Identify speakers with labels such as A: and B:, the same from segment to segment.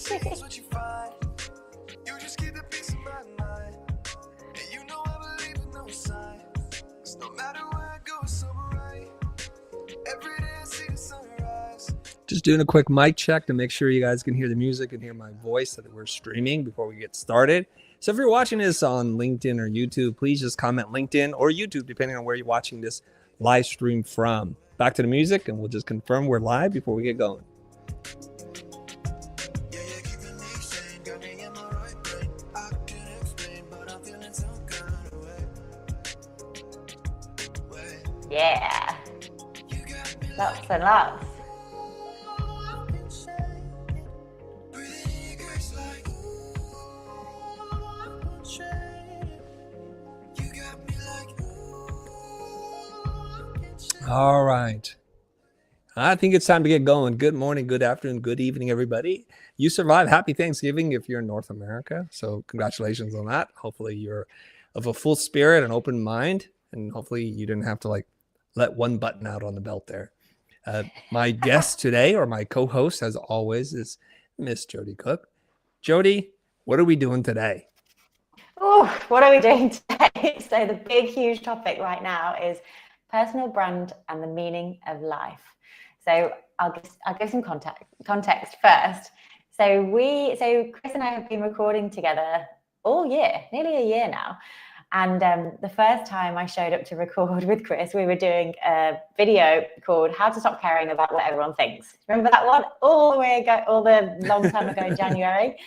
A: Just doing a quick mic check to make sure you guys can hear the music and hear my voice so that we're streaming before we get started. So if you're watching this on LinkedIn or YouTube, please just comment LinkedIn or YouTube, depending on where you're watching this live stream from. Back to the music, and we'll just confirm we're live before we get going.
B: Yeah. Lots and lots.
A: All right. I think it's time to get going. Good morning, good afternoon, good evening, everybody. You survived. Happy Thanksgiving if you're in North America. So congratulations on that. Hopefully you're of a full spirit and open mind. And hopefully you didn't have to let one button out on the belt there. My guest today, or my co-host as always, is Miss Jodie Cook. Jodie, what are we doing today?
B: Oh, what are we doing today? So the big, huge topic right now is personal brand and the meaning of life. So I'll give some context first. So Chris and I have been recording together all year, nearly a year now. And the first time I showed up to record with Chris, we were doing a video called "How to Stop Caring About What Everyone Thinks." Remember that one? All the long time ago in January.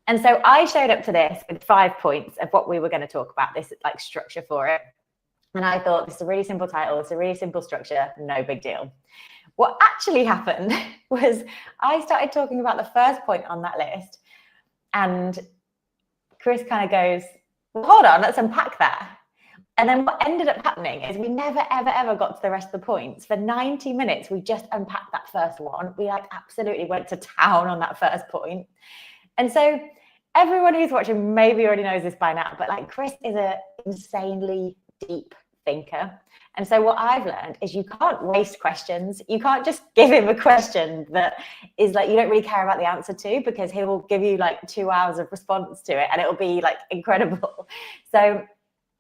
B: And so I showed up to this with 5 points of what we were going to talk about, this structure for it. And I thought, this is a really simple title, it's a really simple structure, no big deal. What actually happened was I started talking about the first point on that list, and Chris kind of goes, well, hold on, let's unpack that. And then what ended up happening is we never, ever, ever got to the rest of the points. For 90 minutes, we just unpacked that first one. We absolutely went to town on that first point. And so everyone who's watching maybe already knows this by now, but Chris is an insanely deep thinker. And so what I've learned is you can't waste questions. You can't just give him a question that is you don't really care about the answer to, because he will give you 2 hours of response to it and it'll be incredible. So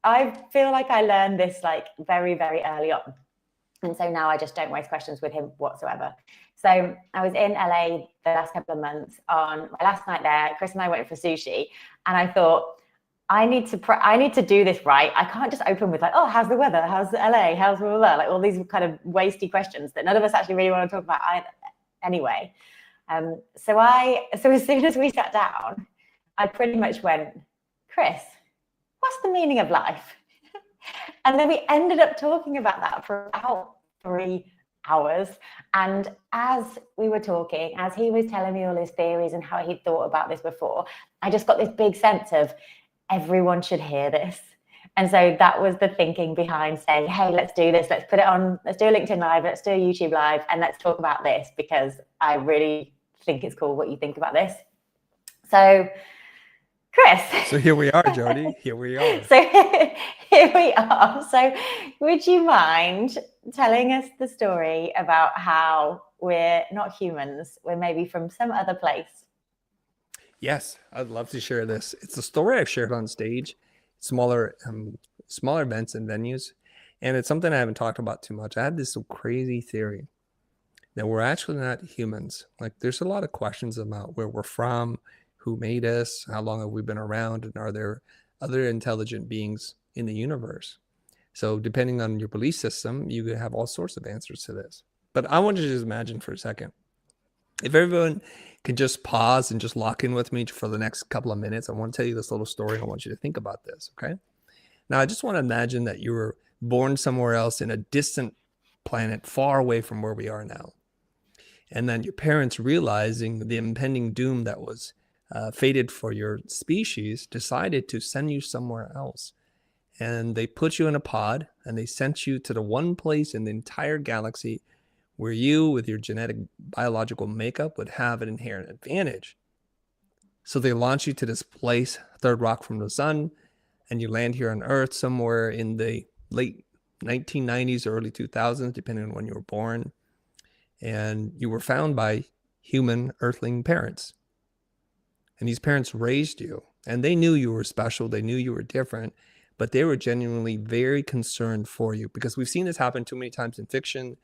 B: I feel like I learned this very, very early on. And so now I just don't waste questions with him whatsoever. So I was in LA the last couple of months. On my last night there, Chris and I went for sushi, and I thought, I need to do this right. I can't just open with oh, how's the weather? How's the LA? How's blah, blah, blah, all these kind of wasty questions that none of us actually really want to talk about either. Anyway, so as soon as we sat down, I pretty much went, Chris, what's the meaning of life? And then we ended up talking about that for about 3 hours. And as we were talking, as he was telling me all his theories and how he'd thought about this before, I just got this big sense of everyone should hear this. And so that was the thinking behind saying, hey, let's do this. Let's put it on. Let's do a LinkedIn Live. Let's do a YouTube Live. And let's talk about this, because I really think it's cool what you think about this. So, Chris.
A: So here we are, Jodie. Here we are.
B: So here we are. So would you mind telling us the story about how we're not humans, we're maybe from some other place?
A: Yes, I'd love to share this. It's a story I've shared on stage, smaller events and venues, and it's something I haven't talked about too much. I had this crazy theory that we're actually not humans. There's a lot of questions about where we're from, who made us, how long have we been around, and are there other intelligent beings in the universe? So depending on your belief system, you could have all sorts of answers to this. But I want you to just imagine for a second, if everyone can just pause and just lock in with me for the next couple of minutes, I want to tell you this little story. I want you to think about this, okay? Now, I just want to imagine that you were born somewhere else in a distant planet far away from where we are now. And then your parents, realizing the impending doom that was fated for your species, decided to send you somewhere else. And they put you in a pod, and they sent you to the one place in the entire galaxy where you, with your genetic biological makeup, would have an inherent advantage. So they launch you to this place, third rock from the sun, and you land here on Earth somewhere in the late 1990s, early 2000s, depending on when you were born. And you were found by human earthling parents. And these parents raised you, and they knew you were special. They knew you were different, but they were genuinely very concerned for you, because we've seen this happen too many times in fiction,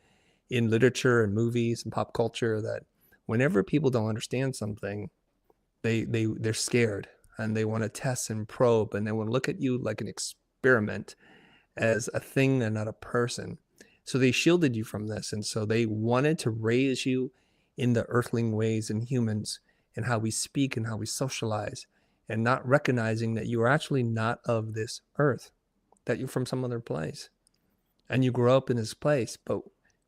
A: in literature and movies and pop culture, that whenever people don't understand something, they're scared, and they want to test and probe, and they want to look at you like an experiment, as a thing and not a person. So they shielded you from this. And so they wanted to raise you in the earthling ways and humans, and how we speak and how we socialize, and not recognizing that you are actually not of this earth, that you're from some other place, and you grew up in this place. But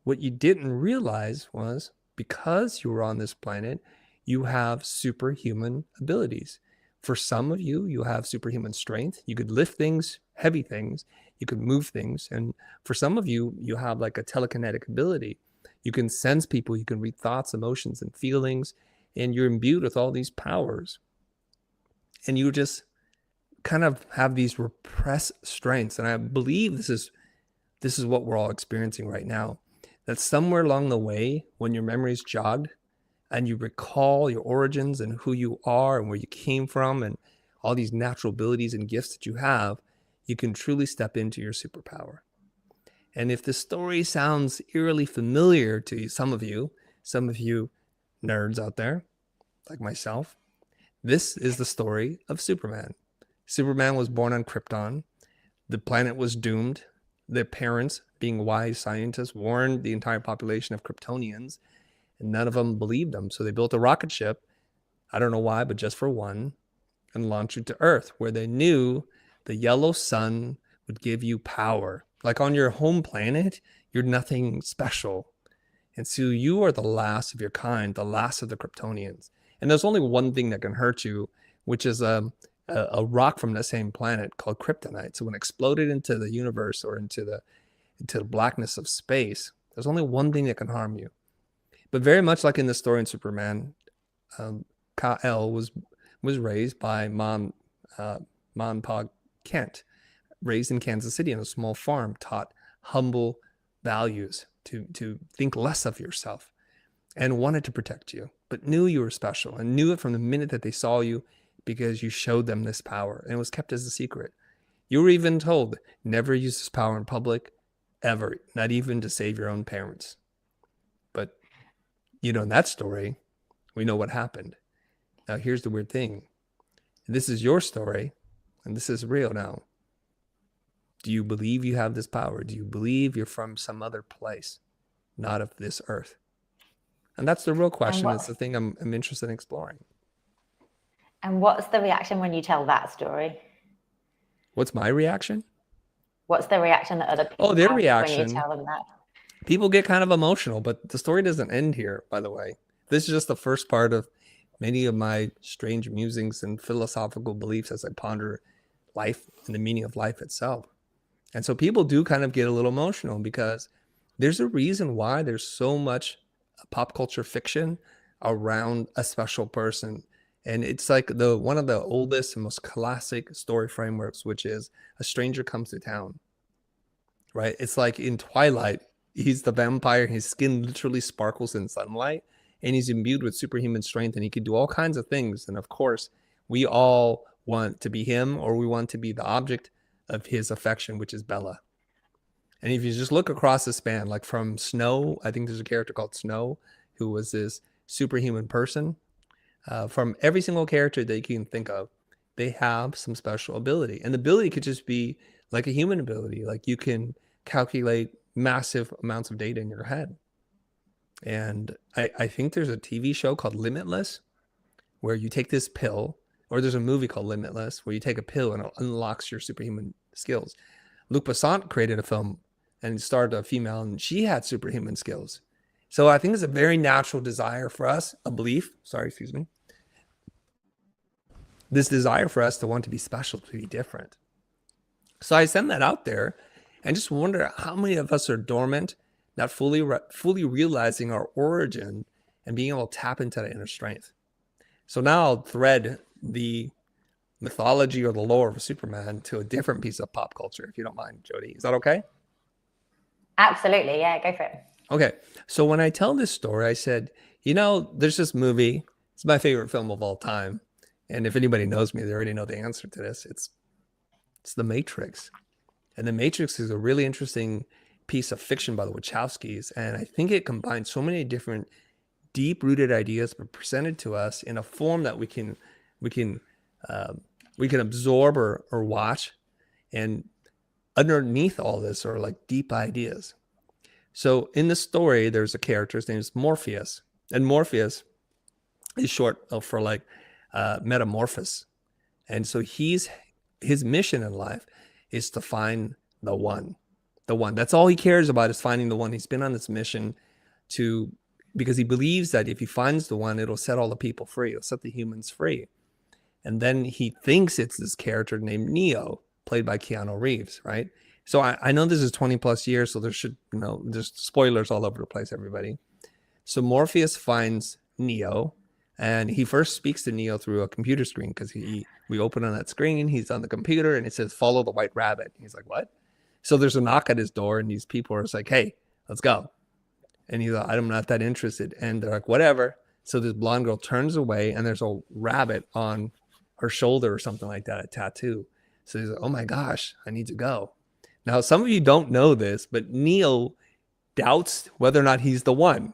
A: what you didn't realize was, because you were on this planet, you have superhuman abilities. For some of you, you have superhuman strength. You could lift things, heavy things. You could move things. And for some of you, you have like a telekinetic ability. You can sense people. You can read thoughts, emotions, and feelings. And you're imbued with all these powers. And you just kind of have these repressed strengths. And I believe this is what we're all experiencing right now. That somewhere along the way, when your memory's jogged, and you recall your origins and who you are and where you came from and all these natural abilities and gifts that you have, you can truly step into your superpower. And if the story sounds eerily familiar to some of you nerds out there, like myself, this is the story of Superman. Superman was born on Krypton. The planet was doomed. Their parents, being wise scientists, warned the entire population of Kryptonians, and none of them believed them. So they built a rocket ship, I don't know why, but just for one, and launched it to Earth, where they knew the yellow sun would give you power. Like on your home planet, you're nothing special. And so you are the last of your kind, the last of the Kryptonians. And there's only one thing that can hurt you, which is a rock from the same planet called kryptonite. So when it exploded into the universe, or into the blackness of space, there's only one thing that can harm you. But very much like in the story in Superman, Kal was raised by Mom and Pa Kent, raised in Kansas City on a small farm, taught humble values, to think less of yourself, and wanted to protect you, but knew you were special, and knew it from the minute that they saw you, because you showed them this power, and it was kept as a secret. You were even told, never use this power in public, ever, not even to save your own parents. But in that story, we know what happened. Now, here's the weird thing. This is your story, and this is real now. Do you believe you have this power? Do you believe you're from some other place, not of this earth? And that's the real question. It's the thing I'm interested in exploring.
B: And what's the reaction when you tell that story?
A: What's my reaction?
B: What's the reaction that other people
A: their
B: have
A: reaction,
B: when you tell them that?
A: People get kind of emotional, but the story doesn't end here, by the way. This is just the first part of many of my strange musings and philosophical beliefs as I ponder life and the meaning of life itself. And so people do kind of get a little emotional, because there's a reason why there's so much pop culture fiction around a special person. And it's like one of the oldest and most classic story frameworks, which is a stranger comes to town, right? It's like in Twilight, he's the vampire, his skin literally sparkles in sunlight, and he's imbued with superhuman strength, and he can do all kinds of things. And of course, we all want to be him, or we want to be the object of his affection, which is Bella. And if you just look across the span, like from Snow, I think there's a character called Snow, who was this superhuman person. From every single character that you can think of, they have some special ability. And the ability could just be like a human ability. Like you can calculate massive amounts of data in your head. And I think there's a TV show called Limitless, where you take this pill, or there's a movie called Limitless, where you take a pill and it unlocks your superhuman skills. Luc Besson created a film and starred a female, and she had superhuman skills. So I think it's a very natural desire for us, this desire for us to want to be special, to be different. So I send that out there and just wonder how many of us are dormant, not fully realizing our origin and being able to tap into that inner strength. So now I'll thread the mythology or the lore of Superman to a different piece of pop culture, if you don't mind, Jodie. Is that okay?
B: Absolutely. Yeah, go for it.
A: Okay. So when I tell this story, I said, there's this movie. It's my favorite film of all time. And if anybody knows me, they already know the answer to this. It's the Matrix. And the Matrix is a really interesting piece of fiction by the Wachowskis. And I think it combines so many different deep-rooted ideas, but presented to us in a form that we can absorb or watch. And underneath all this are like deep ideas. So in the story, there's a character, his name is Morpheus. And Morpheus is short for like metamorphosis. And so his mission in life is to find the one. The one. That's all he cares about, is finding the one. He's been on this mission because he believes that if he finds the one, it'll set all the people free. It'll set the humans free. And then he thinks it's this character named Neo, played by Keanu Reeves, right? So I know this is 20 plus years, so there should, there's spoilers all over the place, everybody. So Morpheus finds Neo, and he first speaks to Neo through a computer screen, because we open on that screen, he's on the computer, and it says, "Follow the white rabbit." He's like, "What?" So there's a knock at his door, and these people are like, "Hey, let's go." And he's like, "I'm not that interested." And they're like, "Whatever." So this blonde girl turns away, and there's a rabbit on her shoulder or something like that, a tattoo. So he's like, "Oh my gosh, I need to go." Now, some of you don't know this, but Neo doubts whether or not he's the one.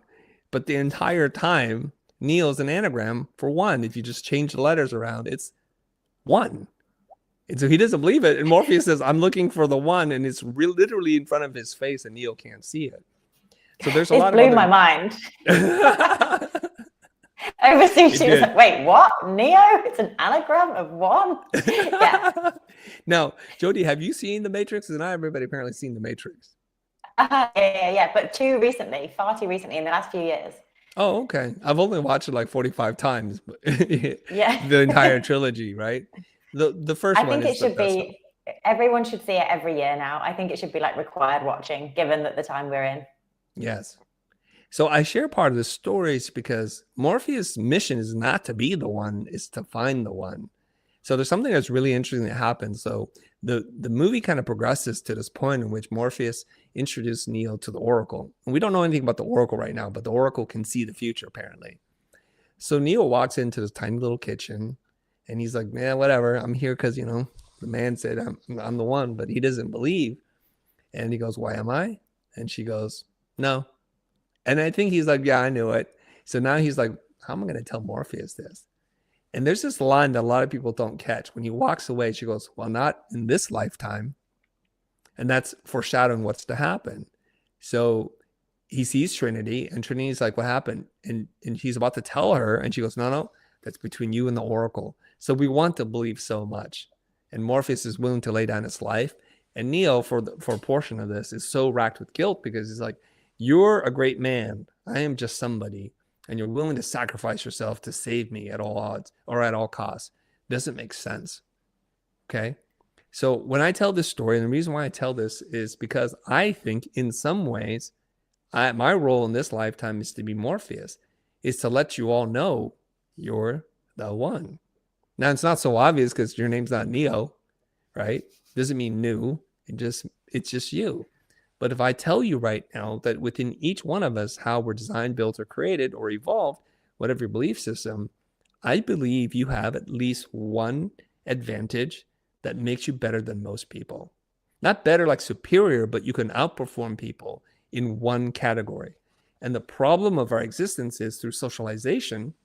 A: But the entire time, Neo's an anagram for one. If you just change the letters around, it's one. And so he doesn't believe it. And Morpheus says, "I'm looking for the one." And it's literally in front of his face, and Neo can't see it. So there's a lot of
B: blew my mind. Over sushi, was like, "Wait, what? Neo? It's an anagram of one?" Yeah.
A: Now, Jodie, have you seen The Matrix? Not everybody apparently seen The Matrix.
B: Yeah. But far too recently in the last few years.
A: Oh, okay. I've only watched it like 45 times.
B: Yeah.
A: The entire trilogy, right? The first one.
B: I think it should be. Everyone should see it every year now. I think it should be like required watching, given that the time we're in.
A: Yes. So I share part of the stories because Morpheus' mission is not to be the one, it's to find the one. So there's something that's really interesting that happens. So the movie kind of progresses to this point in which Morpheus introduced Neo to the Oracle. And we don't know anything about the Oracle right now, but the Oracle can see the future, apparently. So Neo walks into this tiny little kitchen, and he's like, "Man, whatever. I'm here because, the man said I'm the one," but he doesn't believe. And he goes, "Why am I?" And she goes, "No." And I think he's like, "Yeah, I knew it." So now he's like, "How am I going to tell Morpheus this?" And there's this line that a lot of people don't catch. When he walks away, she goes, "Well, not in this lifetime." And that's foreshadowing what's to happen. So he sees Trinity, and Trinity's like, "What happened?" And he's about to tell her, and she goes, "No, that's between you and the Oracle." So we want to believe so much. And Morpheus is willing to lay down his life. And Neo, for a portion of this, is so racked with guilt because he's like, "You're a great man. I am just somebody. And you're willing to sacrifice yourself to save me at all odds or at all costs." Doesn't make sense. Okay. So when I tell this story, and the reason why I tell this is because I think in some ways, my role in this lifetime is to be Morpheus, is to let you all know you're the one. Now, it's not so obvious because your name's not Neo, right? Doesn't mean new. It's just you. But if I tell you right now that within each one of us, how we're designed, built, or created, or evolved, whatever your belief system, I believe you have at least one advantage that makes you better than most people. Not better like superior, but you can outperform people in one category. And the problem of our existence is through socialization,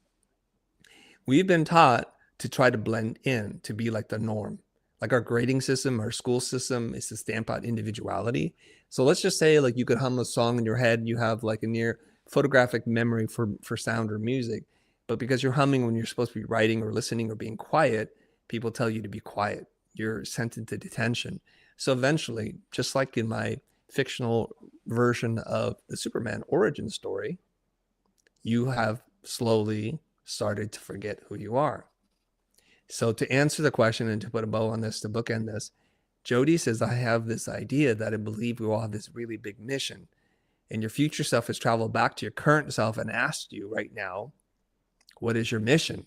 A: we've been taught to try to blend in, to be like the norm. Like our grading system, our school system is to stamp out individuality. So let's just say like you could hum a song in your head and you have like a near photographic memory for sound or music. But because you're humming when you're supposed to be writing or listening or being quiet, people tell you to be quiet. You're sent into detention. So eventually, just like in my fictional version of the Superman origin story, you have slowly started to forget who you are. So to answer the question and to put a bow on this, to bookend this, Jodie says, "I have this idea that I believe we all have this really big mission. And your future self has traveled back to your current self and asked you right now, what is your mission?"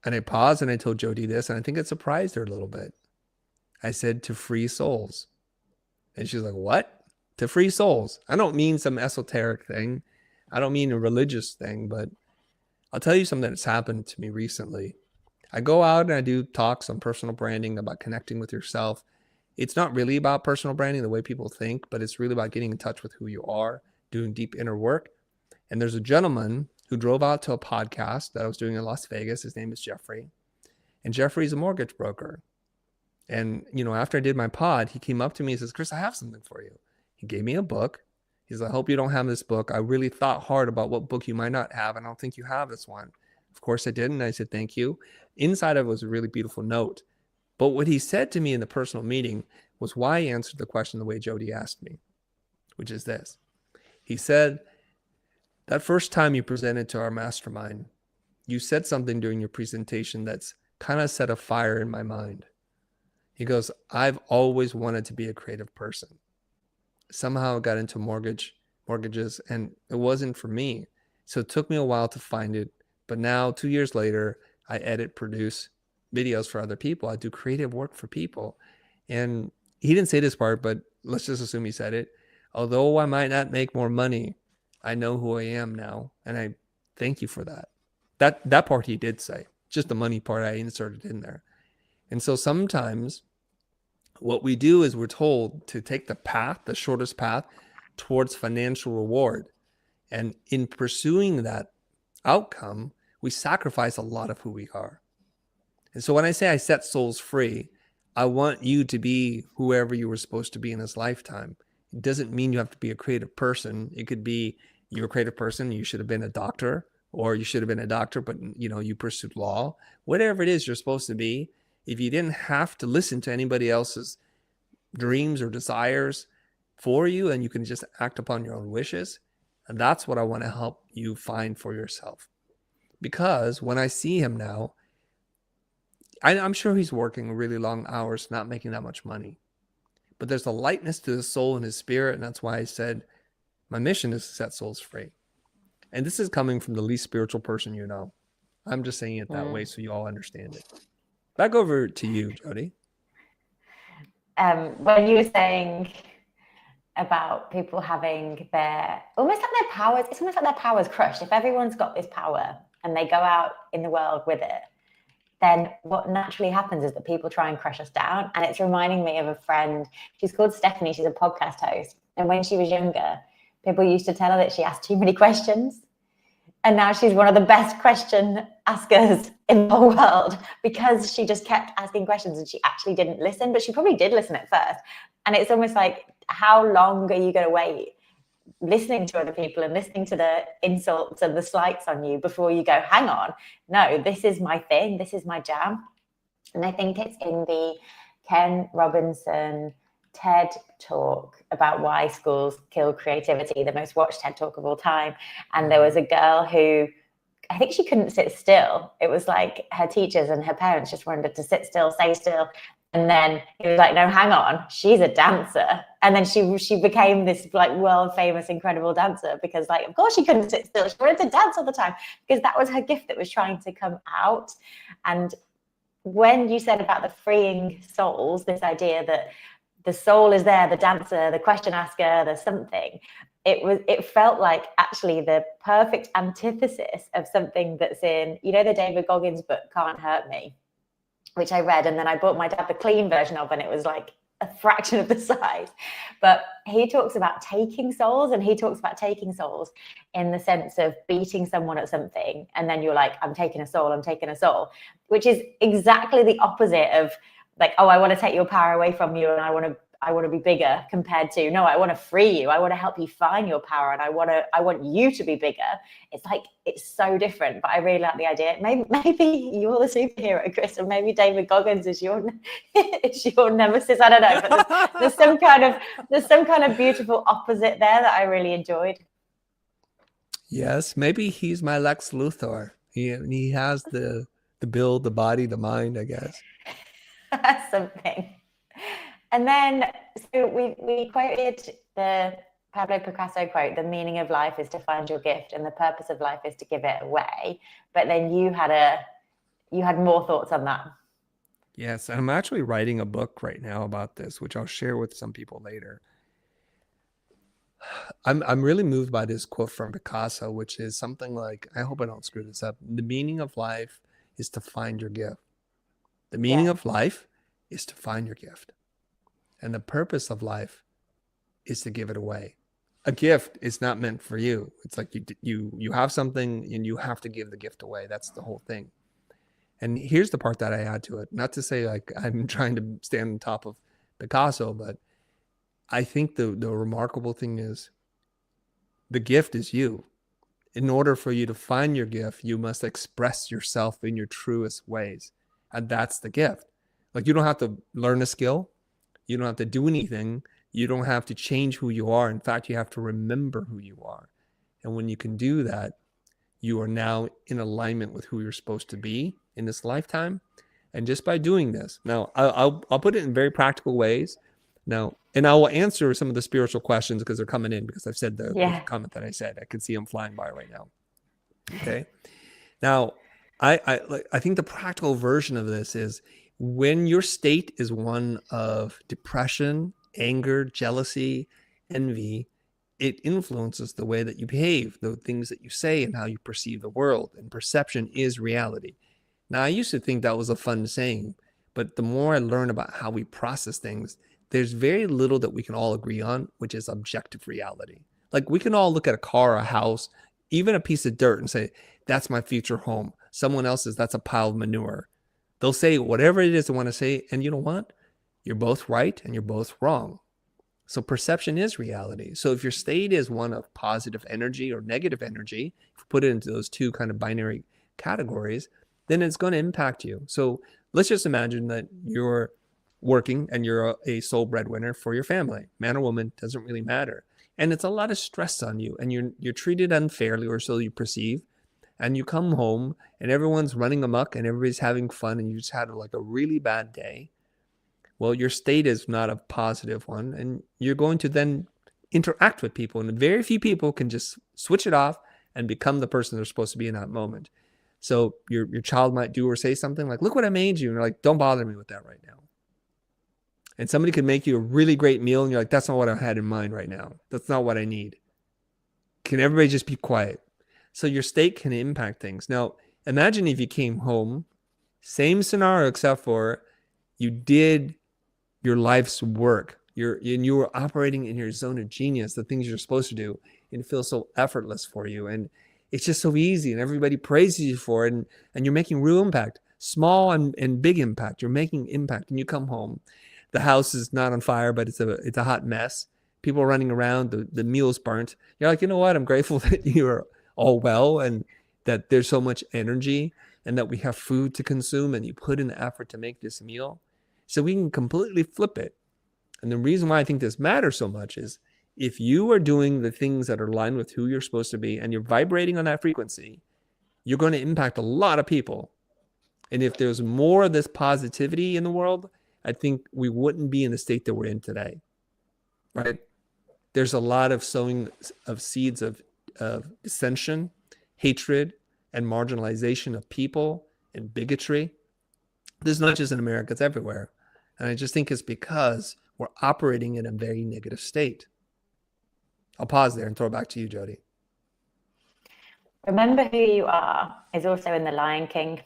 A: And I paused and I told Jodie this, and I think it surprised her a little bit. I said, "To free souls." And she's like, "What? To free souls?" I don't mean some esoteric thing. I don't mean a religious thing, but I'll tell you something that's happened to me recently. I go out and I do talks on personal branding about connecting with yourself. It's not really about personal branding the way people think, but it's really about getting in touch with who you are, doing deep inner work. And there's a gentleman who drove out to a podcast that I was doing in Las Vegas. His name is Jeffrey. And Jeffrey's a mortgage broker. And, after I did my pod, he came up to me and says, Chris, I have something for you. He gave me a book. He's like, I hope you don't have this book. I really thought hard about what book you might not have, and I don't think you have this one. Of course I didn't. I said, thank you. Inside of it was a really beautiful note. But what he said to me in the personal meeting was why he answered the question the way Jodie asked me, which is this. He said, that first time you presented to our mastermind, you said something during your presentation that's kind of set a fire in my mind. He goes, I've always wanted to be a creative person. Somehow I got into mortgages, and it wasn't for me. So it took me a while to find it. But now, 2 years later, I edit, produce videos for other people. I do creative work for people. And he didn't say this part, but let's just assume he said it. Although I might not make more money, I know who I am now. And I thank you for that. That part he did say. Just the money part I inserted in there. And so sometimes what we do is we're told to take the shortest path towards financial reward. And in pursuing that outcome, we sacrifice a lot of who we are. And so when I say I set souls free, I want you to be whoever you were supposed to be in this lifetime. It doesn't mean you have to be a creative person. It could be you're a creative person, you should have been a doctor, or you should have been a doctor, but you pursued law. Whatever it is you're supposed to be, if you didn't have to listen to anybody else's dreams or desires for you, and you can just act upon your own wishes, and that's what I want to help you find for yourself. Because when I see him now, I'm sure he's working really long hours, not making that much money. But there's a lightness to his soul and his spirit, and that's why I said my mission is to set souls free. And this is coming from the least spiritual person you know. I'm just saying it that way so you all understand it. Back over to you, Jodie.
B: When you were saying about people having almost like their powers, it's almost like their powers crushed. If everyone's got this power and they go out in the world with it, then what naturally happens is that people try and crush us down. And it's reminding me of a friend. She's called Stephanie. She's a podcast host. And when she was younger, people used to tell her that she asked too many questions. And now she's one of the best question askers in the whole world because she just kept asking questions and she actually didn't listen, but she probably did listen at first. And it's almost like, how long are you going to wait listening to other people and listening to the insults and the slights on you before you go, hang on, no, this is my thing, this is my jam? And I think it's in the Ken Robinson TED talk about why schools kill creativity, the most watched TED talk of all time. And there was a girl who, I think she couldn't sit still. It was like her teachers and her parents just wanted her to sit still, stay still. And then he was like, no, hang on, she's a dancer. And then she became this like world famous, incredible dancer because like, of course she couldn't sit still. She wanted to dance all the time because that was her gift that was trying to come out. And when you said about the freeing souls, this idea that the soul is there, the dancer, the question asker, the something, it felt like actually the perfect antithesis of something that's in, the David Goggins book, Can't Hurt Me, which I read. And then I bought my dad the clean version of, and it was like a fraction of the size. But he talks about taking souls, and he talks about taking souls in the sense of beating someone at something. And then you're like, I'm taking a soul, which is exactly the opposite of like, oh, I want to take your power away from you and I want to be bigger, compared to, no, I want to free you. I want to help you find your power, and I want you to be bigger. It's like, it's so different, but I really like the idea. Maybe you're the superhero, Chris, and maybe David Goggins is your nemesis. I don't know, but there's some kind of beautiful opposite there that I really enjoyed.
A: Yes, maybe he's my Lex Luthor. He has the build, the body, the mind, I guess.
B: Something. And then, so we quoted the Pablo Picasso quote, the meaning of life is to find your gift and the purpose of life is to give it away. But then you had more thoughts on that.
A: Yes, I'm actually writing a book right now about this, which I'll share with some people later. I'm really moved by this quote from Picasso, which is something like, I hope I don't screw this up. The meaning of life is to find your gift. The meaning
B: Yeah.
A: of life is to find your gift. And the purpose of life is to give it away. A gift is not meant for you. It's like you have something and you have to give the gift away. That's the whole thing. And here's the part that I add to it. Not to say like I'm trying to stand on top of Picasso, but I think the remarkable thing is the gift is you. In order for you to find your gift, you must express yourself in your truest ways. And that's the gift. Like you don't have to learn a skill. You don't have to do anything. You don't have to change who you are. In fact, you have to remember who you are. And when you can do that, you are now in alignment with who you're supposed to be in this lifetime. And just by doing this, now I'll put it in very practical ways. Now, and I will answer some of the spiritual questions because they're coming in because I've said the
B: Yeah.
A: comment that I said. I can see them flying by right now. Okay. Now, I think the practical version of this is when your state is one of depression, anger, jealousy, envy, it influences the way that you behave, the things that you say, and how you perceive the world. And perception is reality. Now, I used to think that was a fun saying, but the more I learn about how we process things, there's very little that we can all agree on, which is objective reality. Like we can all look at a car, a house, even a piece of dirt and say, that's my future home. Someone else's, that's a pile of manure. They'll say whatever it is they want to say. And you know what? You're both right and you're both wrong. So perception is reality. So if your state is one of positive energy or negative energy, if you put it into those two kind of binary categories, then it's going to impact you. So let's just imagine that you're working and you're a sole breadwinner for your family. Man or woman, doesn't really matter. And it's a lot of stress on you and you're treated unfairly, or so you perceive. And you come home and everyone's running amok and everybody's having fun and you just had like a really bad day. Well, your state is not a positive one, and you're going to then interact with people, and very few people can just switch it off and become the person they're supposed to be in that moment. So your child might do or say something like, look what I made you. And you're like, don't bother me with that right now. And somebody could make you a really great meal and you're like, that's not what I had in mind right now. That's not what I need. Can everybody just be quiet? So your state can impact things. Now, imagine if you came home, same scenario, except for you did your life's work. You were operating in your zone of genius, the things you're supposed to do, and it feels so effortless for you. And it's just so easy, and everybody praises you for it, and you're making real impact, small and big impact. You're making impact, and you come home. The house is not on fire, but it's a hot mess. People are running around. The meal's burnt. You're like, you know what? I'm grateful that you're all well and that there's so much energy and that we have food to consume, and you put in the effort to make this meal. So we can completely flip it. And the reason why I think this matters so much is if you are doing the things that are aligned with who you're supposed to be and you're vibrating on that frequency, you're going to impact a lot of people. And if there's more of this positivity in the world, I think we wouldn't be in the state that we're in today, right? There's a lot of sowing of seeds of dissension, hatred, and marginalization of people and bigotry. This is not just in America, it's everywhere. And I just think it's because we're operating in a very negative state. I'll pause there and throw it back to you, Jodie.
B: Remember who you are is also in The Lion King.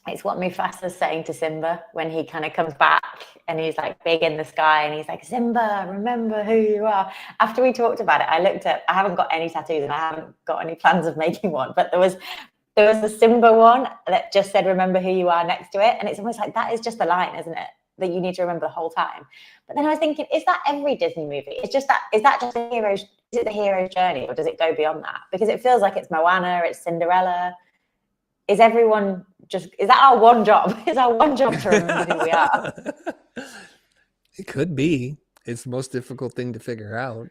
B: It's what Mufasa's saying to Simba when he kind of comes back and he's like big in the sky and he's like, Simba, remember who you are. After we talked about it, I looked at, I haven't got any tattoos and I haven't got any plans of making one, but there was a Simba one that just said, remember who you are next to it. And it's almost like, that is just the line, isn't it? That you need to remember the whole time. But then I was thinking, is that every Disney movie? Is that just the hero's, is it the hero's journey or does it go beyond that? Because it feels like it's Moana, it's Cinderella. Is everyone just, is that our one job? Is our one job to remember who we are?
A: It could be. It's the most difficult thing to figure out.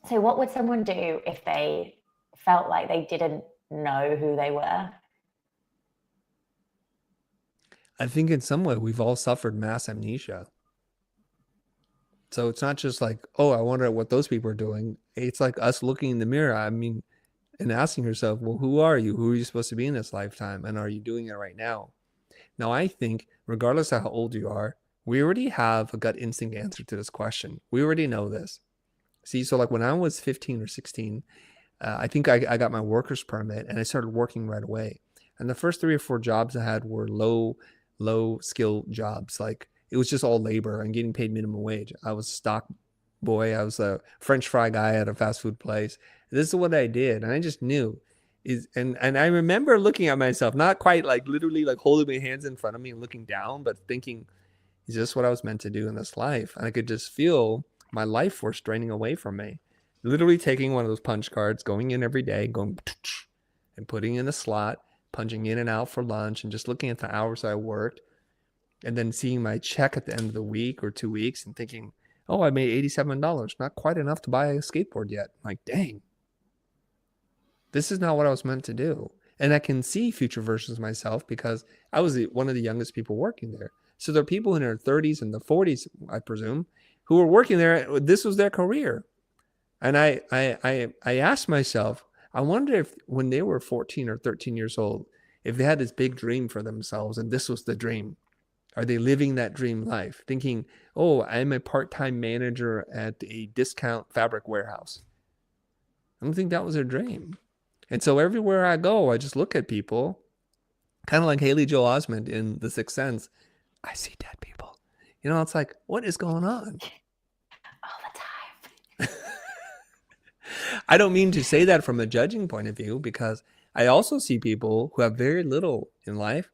B: So what would someone do if they felt like they didn't know who they were?
A: I think in some way we've all suffered mass amnesia. So it's not just like, oh, I wonder what those people are doing. It's like us looking in the mirror. I mean, and asking yourself, well, who are you? Who are you supposed to be in this lifetime? And are you doing it right now? Now, I think regardless of how old you are, We already have a gut instinct answer to this question. We already know this. See, so like when I was 15 or 16, I think I got my worker's permit and I started working right away. And the first 3 or 4 jobs I had were low skill jobs. Like it was just all labor and getting paid minimum wage. I was a stock boy. I was a French fry guy at a fast food place. This is what I did. And I just knew and I remember looking at myself, not quite like literally like holding my hands in front of me and looking down, but thinking, is this what I was meant to do in this life? And I could just feel my life force draining away from me. Literally taking one of those punch cards, going in every day, going and putting in a slot, punching in and out for lunch, and just looking at the hours I worked, and then seeing my check at the end of the week or 2 weeks and thinking, oh, I made $87, not quite enough to buy a skateboard yet. I'm like, dang, this is not what I was meant to do. And I can see future versions of myself because I was one of the youngest people working there. So there are people in their 30s and the 40s, I presume, who were working there. This was their career. And I asked myself, I wonder if when they were 14 or 13 years old, if they had this big dream for themselves and this was the dream, are they living that dream life? Thinking, oh, I'm a part-time manager at a discount fabric warehouse. I don't think that was their dream. And so everywhere I go, I just look at people, kind of like Haley Joel Osment in The Sixth Sense. I see dead people. You know, it's like, what is going on?
B: All the time.
A: I don't mean to say that from a judging point of view, because I also see people who have very little in life,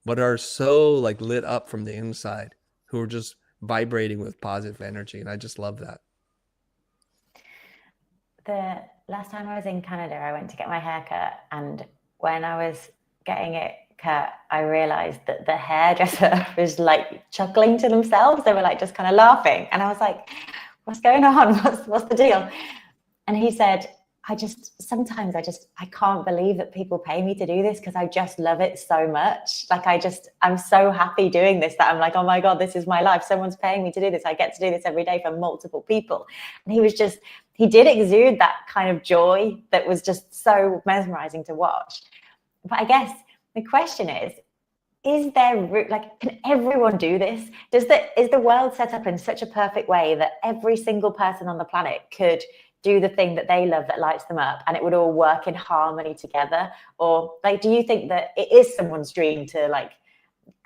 A: but are so like lit up from the inside, who are just vibrating with positive energy. And I just love that.
B: The last time I was in Canada, I went to get my hair cut. And when I was getting it cut, I realized that the hairdresser was like chuckling to themselves. They were like just kind of laughing. And I was like, what's going on? What's the deal? And he said, sometimes I can't believe that people pay me to do this because I just love it so much. Like I'm so happy doing this that I'm like, oh my God, this is my life. Someone's paying me to do this. I get to do this every day for multiple people. And he did exude that kind of joy that was just so mesmerizing to watch. But I guess the question is there, like, can everyone do this? Is the world set up in such a perfect way that every single person on the planet could do the thing that they love that lights them up and it would all work in harmony together? Or like, do you think that it is someone's dream to like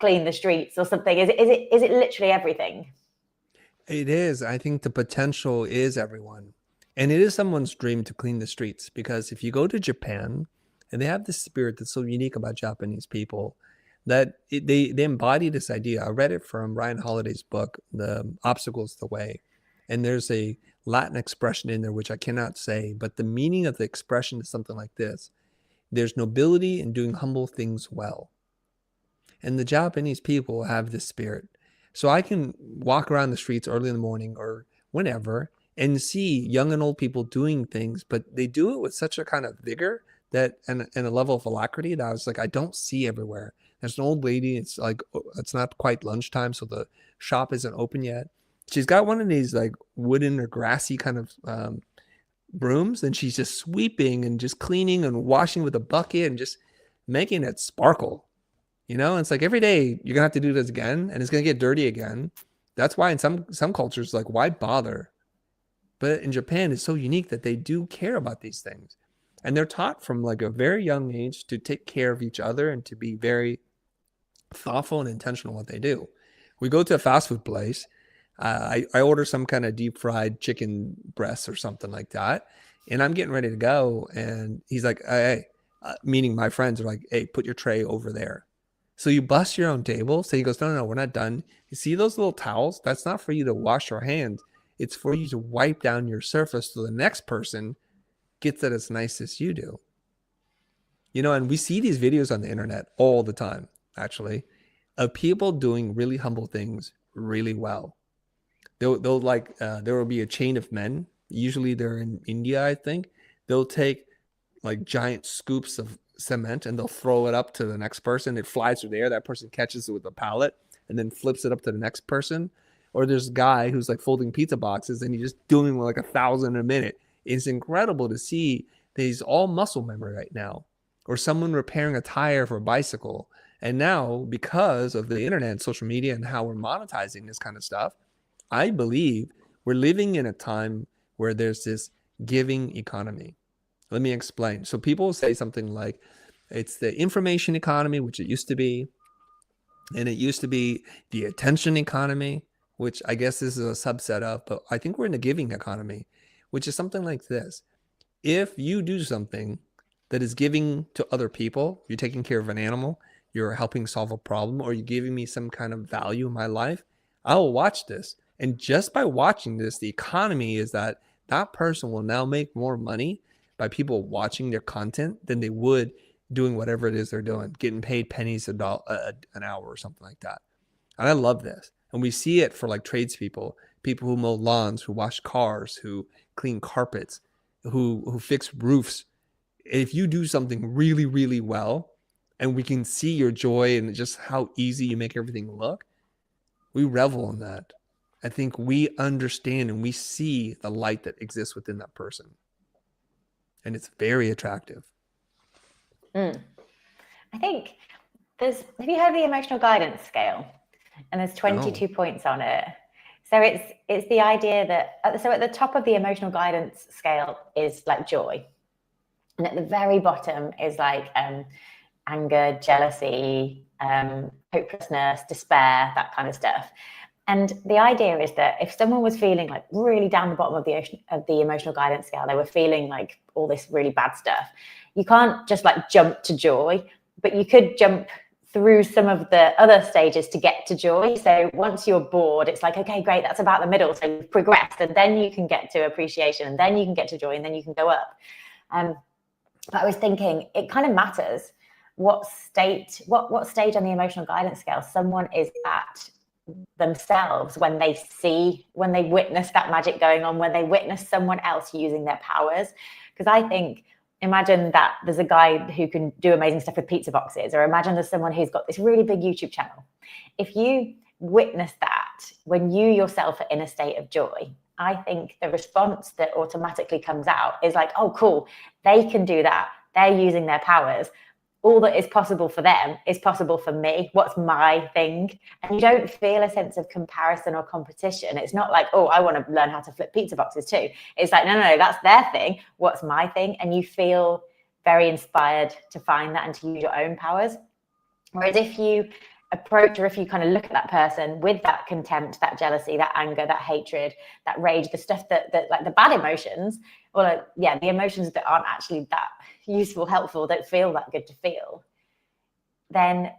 B: clean the streets or something? Is it literally everything?
A: It is. I think the potential is everyone. And it is someone's dream to clean the streets, because if you go to Japan, and they have this spirit that's so unique about Japanese people, that they embody this idea. I read it from Ryan Holiday's book, The Obstacle's the Way. And there's a Latin expression in there, which I cannot say, but the meaning of the expression is something like this: there's nobility in doing humble things well. And the Japanese people have this spirit. So I can walk around the streets early in the morning or whenever and see young and old people doing things, but they do it with such a kind of vigor that and a level of alacrity that I was like, I don't see everywhere. There's an old lady. It's like, it's not quite lunchtime, so the shop isn't open yet. She's got one of these like wooden or grassy kind of brooms, and she's just sweeping and just cleaning and washing with a bucket and just making it sparkle. You know, and it's like every day you're gonna have to do this again, and it's gonna get dirty again. That's why in some cultures, like, why bother? But in Japan, it's so unique that they do care about these things, and they're taught from like a very young age to take care of each other and to be very thoughtful and intentional in what they do. We go to a fast food place. I order some kind of deep fried chicken breast or something like that, and I'm getting ready to go. And he's like, "Hey," meaning my friends are like, "Hey, put your tray over there." So you bust your own table. So he goes, "No, no, no, we're not done. You see those little towels? That's not for you to wash your hands. It's for you to wipe down your surface so the next person gets it as nice as you do." You know, and we see these videos on the internet all the time, actually, of people doing really humble things really well. They'll like there will be a chain of men. Usually they're in India, I think. They'll take like giant scoops of cement and they'll throw it up to the next person. It flies through the air. That person catches it with a pallet and then flips it up to the next person. Or there's a guy who's like folding pizza boxes and he's just doing like 1,000 a minute. It's incredible to see that he's all muscle memory right now. Or someone repairing a tire for a bicycle, And now, because of the internet and social media and how we're monetizing this kind of stuff, I believe we're living in a time where there's this giving economy. Let me explain. So people say something like, it's the information economy, which it used to be, and it used to be the attention economy, which I guess this is a subset of, but I think we're in the giving economy, which is something like this. If you do something that is giving to other people, you're taking care of an animal, you're helping solve a problem, or you're giving me some kind of value in my life, I will watch this. And just by watching this, the economy is that that person will now make more money by people watching their content than they would doing whatever it is they're doing, getting paid pennies an hour or something like that. And I love this. And we see it for like tradespeople, people who mow lawns, who wash cars, who clean carpets, who fix roofs. If you do something really, really well, and we can see your joy and just how easy you make everything look, we revel in that. I think we understand and we see the light that exists within that person. And it's very attractive.
B: I think have you heard of the emotional guidance scale? And there's 22 points on it. So it's the idea that, so at the top of the emotional guidance scale is like joy. And at the very bottom is like anger, jealousy, hopelessness, despair, that kind of stuff. And the idea is that if someone was feeling like really down the bottom of the emotional guidance scale, they were feeling like all this really bad stuff, you can't just like jump to joy, but you could jump through some of the other stages to get to joy. So once you're bored, it's like, okay, great, that's about the middle. So you've progressed, and then you can get to appreciation, and then you can get to joy, and then you can go up. But I was thinking it kind of matters what stage on the emotional guidance scale someone is at themselves when they witness that magic going on, when they witness someone else using their powers. Because I think, imagine that there's a guy who can do amazing stuff with pizza boxes, or imagine there's someone who's got this really big YouTube channel. If you witness that when you yourself are in a state of joy, I think the response that automatically comes out is like, oh, cool, they can do that. They're using their powers. All that is possible for them is possible for me. What's my thing? And you don't feel a sense of comparison or competition. It's not like, oh, I want to learn how to flip pizza boxes too. It's like, no, that's their thing. What's my thing? And you feel very inspired to find that and to use your own powers. Whereas if you approach, or if you kind of look at that person with that contempt, that jealousy, that anger, that hatred, that rage, the stuff that like the bad emotions, or like, the emotions that aren't actually that useful, helpful, don't feel that good to feel, then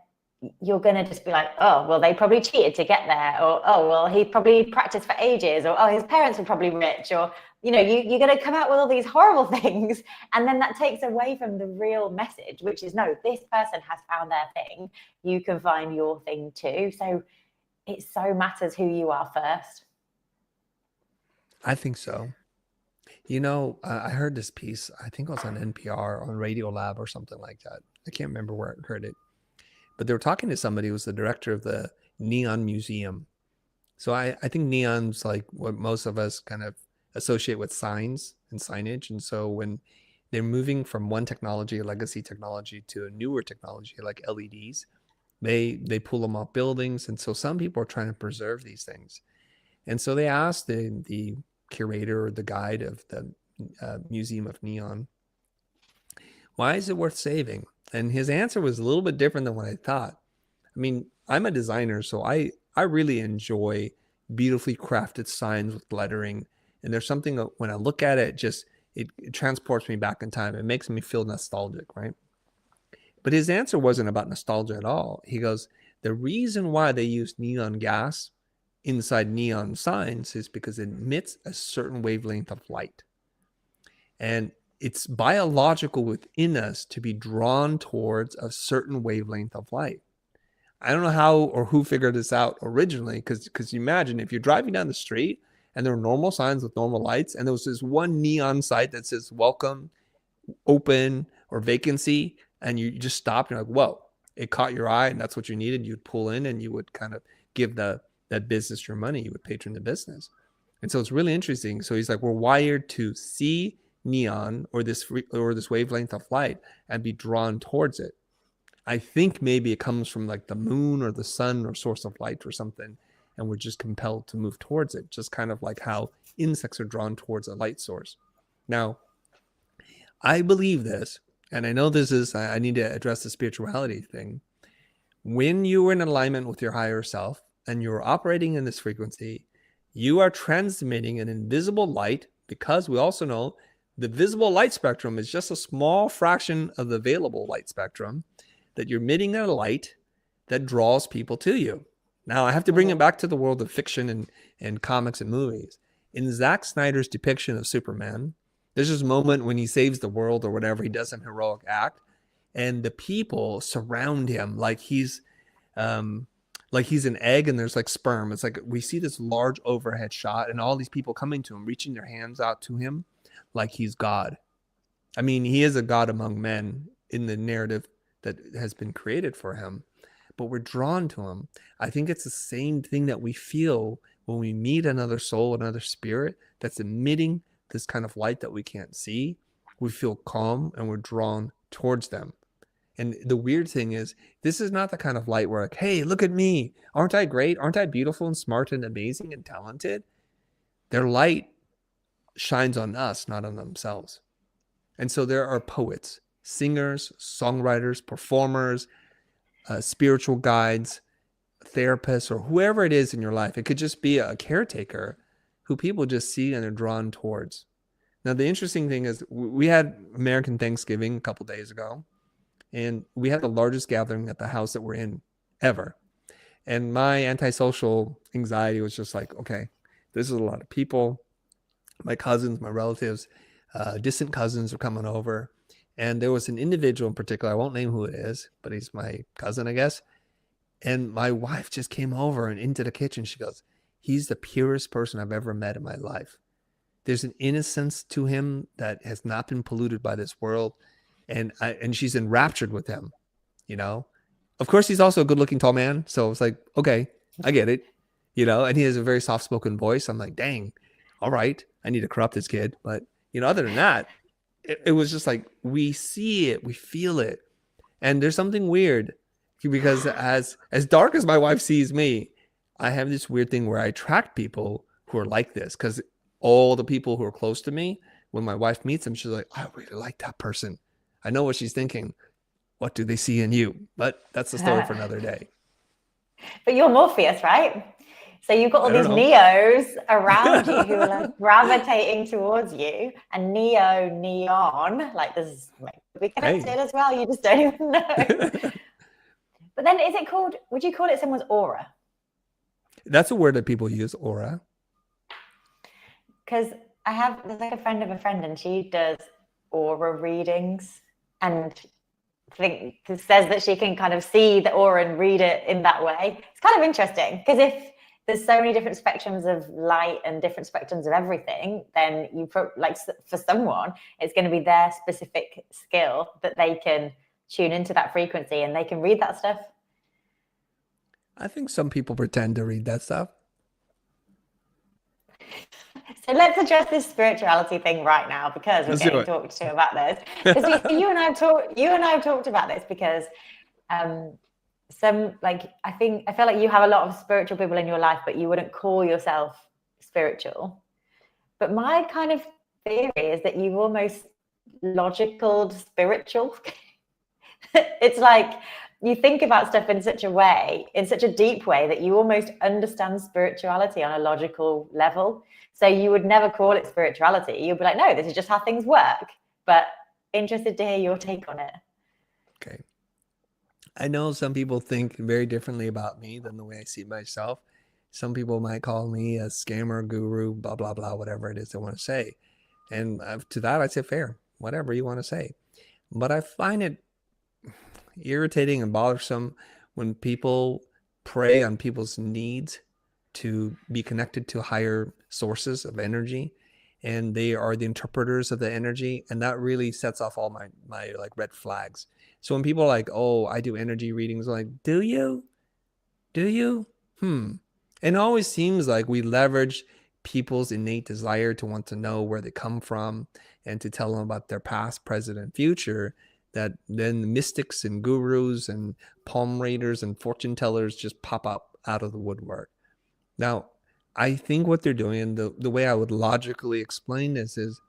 B: you're going to just be like, oh, well, they probably cheated to get there, or, oh, well, he probably practiced for ages, or, oh, his parents were probably rich, or, you're going to come out with all these horrible things. And then that takes away from the real message, which is, no, this person has found their thing. You can find your thing too. So it so matters who you are first.
A: I think so. I heard this piece, I think it was on NPR, on Radio Lab or something like that. I can't remember where I heard it. But they were talking to somebody who was the director of the Neon Museum. So I think neon's like what most of us kind of associate with signs and signage. And so when they're moving from one technology, a legacy technology, to a newer technology like LEDs, they pull them off buildings. And so some people are trying to preserve these things. And so they asked the curator or the guide of the Museum of Neon, why is it worth saving? And his answer was a little bit different than what I thought. I mean, I'm a designer, so I really enjoy beautifully crafted signs with lettering. And there's something when I look at it, it transports me back in time. It makes me feel nostalgic, right? But his answer wasn't about nostalgia at all. He goes, the reason why they use neon gas inside neon signs is because it emits a certain wavelength of light. And it's biological within us to be drawn towards a certain wavelength of light. I don't know how or who figured this out originally, because you imagine if you're driving down the street and there are normal signs with normal lights, and there was this one neon sign that says welcome, open, or vacancy, and you just stopped and you're like, whoa, it caught your eye and that's what you needed. You'd pull in and you would kind of give that business your money. You would patron the business. And so it's really interesting. So he's like, we're wired to see neon or this wavelength of light and be drawn towards it. I think maybe it comes from like the moon or the sun or source of light or something, and we're just compelled to move towards it, just kind of like how insects are drawn towards a light source. Now, I believe this, and I know this is, I need to address the spirituality thing. When you are in alignment with your higher self and you're operating in this frequency, you are transmitting an invisible light, because we also know the visible light spectrum is just a small fraction of the available light spectrum, that you're emitting a light that draws people to you. Now, I have to bring it back to the world of fiction and comics and movies. In Zack Snyder's depiction of Superman, there's this moment when he saves the world or whatever, he does some heroic act, and the people surround him like he's an egg and there's like sperm. It's like we see this large overhead shot and all these people coming to him, reaching their hands out to him like he's God. I mean, he is a God among men in the narrative that has been created for him, but we're drawn to him. I think it's the same thing that we feel when we meet another soul, another spirit that's emitting this kind of light that we can't see. We feel calm and we're drawn towards them. And the weird thing is, this is not the kind of light where like, hey, look at me. Aren't I great? Aren't I beautiful and smart and amazing and talented? Their light shines on us, not on themselves. And so there are poets, singers, songwriters, performers, spiritual guides, therapists, or whoever it is in your life. It could just be a caretaker who people just see and are drawn towards. Now, the interesting thing is we had American Thanksgiving a couple days ago, and we had the largest gathering at the house that we're in ever. And my antisocial anxiety was just like, okay, this is a lot of people. My cousins, my relatives, distant cousins are coming over. And there was an individual in particular, I won't name who it is, but he's my cousin, I guess. And my wife just came over and into the kitchen. She goes, he's the purest person I've ever met in my life. There's an innocence to him that has not been polluted by this world. And she's enraptured with him, you know. Of course, he's also a good-looking tall man. So it's like, okay, I get it, you know. And he has a very soft-spoken voice. I'm like, dang, all right, I need to corrupt this kid. But, you know, other than that, it was just like, we see it, we feel it. And there's something weird, because as dark as my wife sees me, I have this weird thing where I attract people who are like this, because all the people who are close to me, when my wife meets them, she's like, I really like that person. I know what she's thinking. What do they see in you? But that's the story for another day.
B: But you're Morpheus, right? So you've got all these
A: know.
B: Neos around you who are like gravitating towards you, and neon, like this we connected as well. You just don't even know. But then would you call it someone's aura?
A: That's a word that people use, aura.
B: Because there's like a friend of a friend, and she does aura readings, and says that she can kind of see the aura and read it in that way. It's kind of interesting, because if there's so many different spectrums of light and different spectrums of everything, then you put, like, for someone, it's going to be their specific skill that they can tune into that frequency and they can read that stuff.
A: I think some people pretend to read that stuff.
B: So let's address this spirituality thing right now, because we're getting talked to about this. Because you and I have talked about this, because I feel like you have a lot of spiritual people in your life, but you wouldn't call yourself spiritual. But my kind of theory is that you've almost logical spiritual. It's like you think about stuff in such a deep way, that you almost understand spirituality on a logical level. So you would never call it spirituality. You'd be like, no, this is just how things work. But interested to hear your take on it.
A: Okay. I know some people think very differently about me than the way I see myself. Some people might call me a scammer, guru, blah, blah, blah, whatever it is they want to say. And to that, I say, fair, whatever you want to say. But I find it irritating and bothersome when people prey on people's needs to be connected to higher sources of energy, and they are the interpreters of the energy, and that really sets off all my like red flags. So when people are like, oh, I do energy readings, I'm like, do you and it always seems like we leverage people's innate desire to want to know where they come from and to tell them about their past, present, and future, that then mystics and gurus and palm readers and fortune tellers just pop up out of the woodwork. Now, I think what they're doing, and the way I would logically explain this is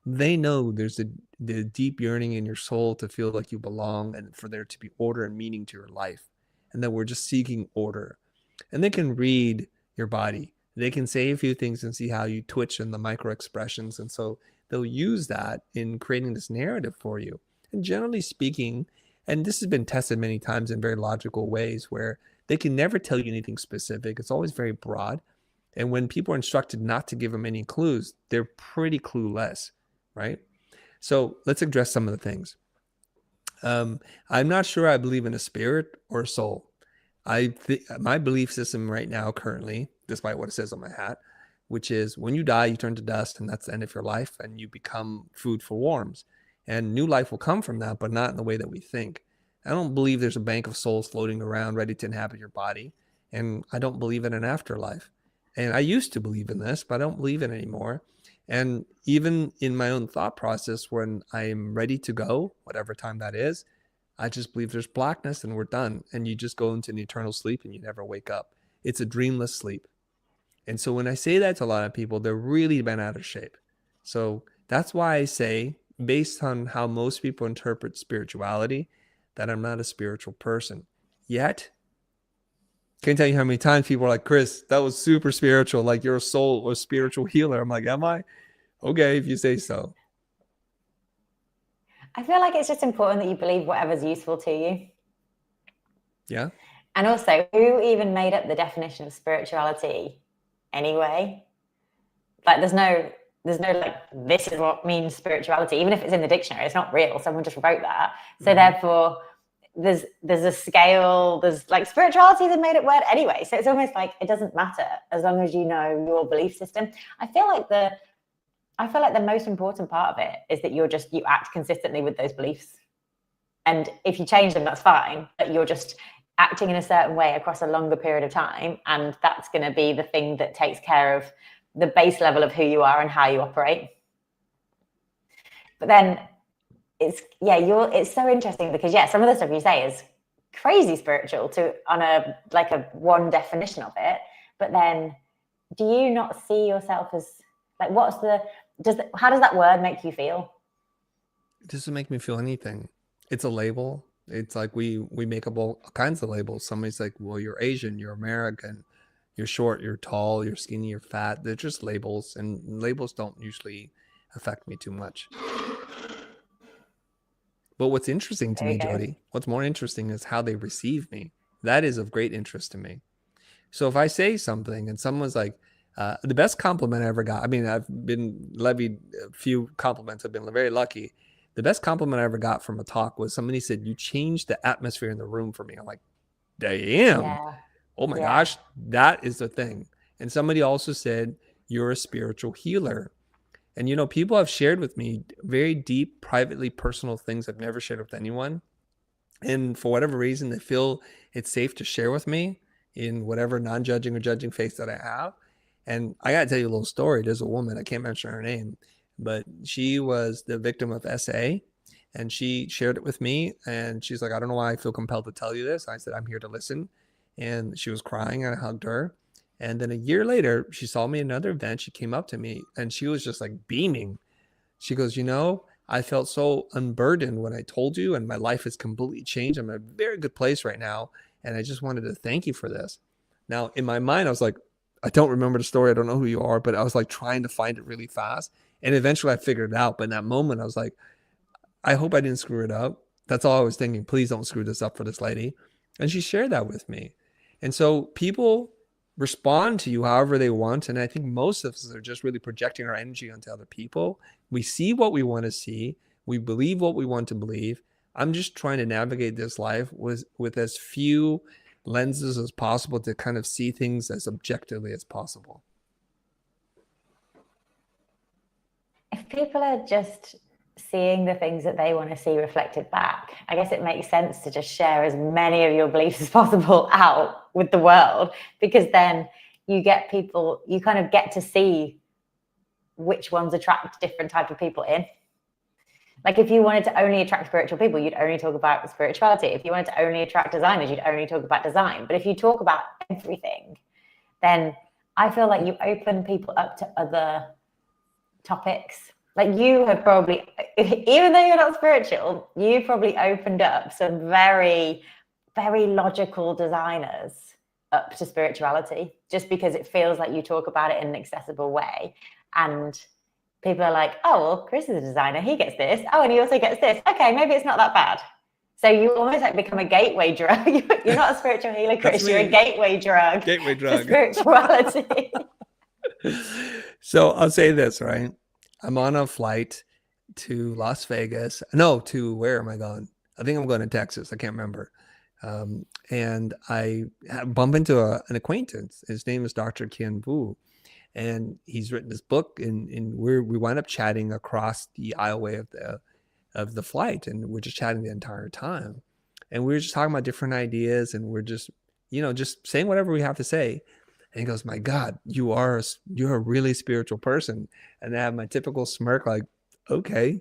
A: they know there's the deep yearning in your soul to feel like you belong and for there to be order and meaning to your life, and that we're just seeking order. And they can read your body. They can say a few things and see how you twitch and the micro expressions. And so they'll use that in creating this narrative for you. And generally speaking, and this has been tested many times in very logical ways where they can never tell you anything specific. It's always very broad. And when people are instructed not to give them any clues, they're pretty clueless, right? So let's address some of the things. I'm not sure I believe in a spirit or a soul. My belief system right now, currently, despite what it says on my hat, which is when you die, you turn to dust, and that's the end of your life, and you become food for worms. And new life will come from that, but not in the way that we think. I don't believe there's a bank of souls floating around ready to inhabit your body, and I don't believe in an afterlife. And I used to believe in this, but I don't believe it anymore. And even in my own thought process, when I'm ready to go, whatever time that is, I just believe there's blackness and we're done. And you just go into an eternal sleep and you never wake up. It's a dreamless sleep. And so when I say that to a lot of people, they're really been out of shape. So that's why I say, based on how most people interpret spirituality, that I'm not a spiritual person. Yet, can't tell you how many times people are like, Chris, that was super spiritual. Like you're a soul or spiritual healer. I'm like, am I? Okay, if you say so.
B: I feel like it's just important that you believe whatever's useful to you.
A: Yeah.
B: And also, who even made up the definition of spirituality anyway? Like, there's no like, this is what means spirituality. Even if it's in the dictionary, it's not real. Someone just wrote that. So therefore, there's a scale. There's like spirituality is a made up word anyway. So it's almost like it doesn't matter as long as you know your belief system. I feel like the most important part of it is that you act consistently with those beliefs. And if you change them, that's fine. But you're just acting in a certain way across a longer period of time. And that's going to be the thing that takes care of the base level of who you are and how you operate. But then it's so interesting because some of the stuff you say is crazy spiritual on a one definition of it. But then do you not see yourself as like, how does that word make you feel?
A: It doesn't make me feel anything. It's a label. It's like we make up all kinds of labels. Somebody's like, well, you're Asian, you're American, you're short, you're tall, you're skinny, you're fat. They're just labels, and labels don't usually affect me too much. But what's interesting to me, Jodie, what's more interesting is how they receive me. That is of great interest to me. So if I say something and someone's like, the best compliment I ever got, I mean, I've been levied a few compliments. I've been very lucky. The best compliment I ever got from a talk was somebody said, you changed the atmosphere in the room for me. I'm like, damn. Yeah. Oh my gosh, that is the thing. And somebody also said, you're a spiritual healer. And, people have shared with me very deep, privately personal things I've never shared with anyone. And for whatever reason, they feel it's safe to share with me in whatever non-judging or judging face that I have. And I got to tell you a little story. There's a woman, I can't mention her name, but she was the victim of SA, and she shared it with me. And she's like, I don't know why I feel compelled to tell you this. I said, I'm here to listen. And she was crying, and I hugged her. And then a year later, she saw me at another event. She came up to me and she was just like beaming. She goes, I felt so unburdened when I told you, and my life has completely changed. I'm in a very good place right now. And I just wanted to thank you for this. Now, in my mind, I was like, I don't remember the story. I don't know who you are, but I was like trying to find it really fast. And eventually I figured it out. But in that moment, I was like, I hope I didn't screw it up. That's all I was thinking. Please don't screw this up for this lady. And she shared that with me. And so people respond to you however they want. And I think most of us are just really projecting our energy onto other people. We see what we want to see. We believe what we want to believe. I'm just trying to navigate this life with as few lenses as possible to kind of see things as objectively as possible.
B: If people are just seeing the things that they want to see reflected back, I guess it makes sense to just share as many of your beliefs as possible out with the world, because then you kind of get to see which ones attract different type of people in. Like if you wanted to only attract spiritual people, you'd only talk about spirituality. If you wanted to only attract designers, you'd only talk about design. But if you talk about everything, then I feel like you open people up to other topics. Like you have probably, even though you're not spiritual, you probably opened up some very, very logical designers up to spirituality, just because it feels like you talk about it in an accessible way. And people are like, oh, well, Chris is a designer. He gets this. Oh, and he also gets this. Okay, maybe it's not that bad. So you almost like become a gateway drug. You're not a spiritual healer, Chris. You're a gateway drug.
A: Gateway drug.
B: For spirituality.
A: So I'll say this, right? I'm on a flight to Las Vegas. No, to where am I going? I think I'm going to Texas. I can't remember. And I bump into an acquaintance. His name is Dr. Kian Wu. And he's written this book, and we wind up chatting across the aisleway of the flight, and we're just chatting the entire time. And we were just talking about different ideas, and we're just, just saying whatever we have to say. And he goes, "My God, you're a really spiritual person." And I have my typical smirk, like, okay,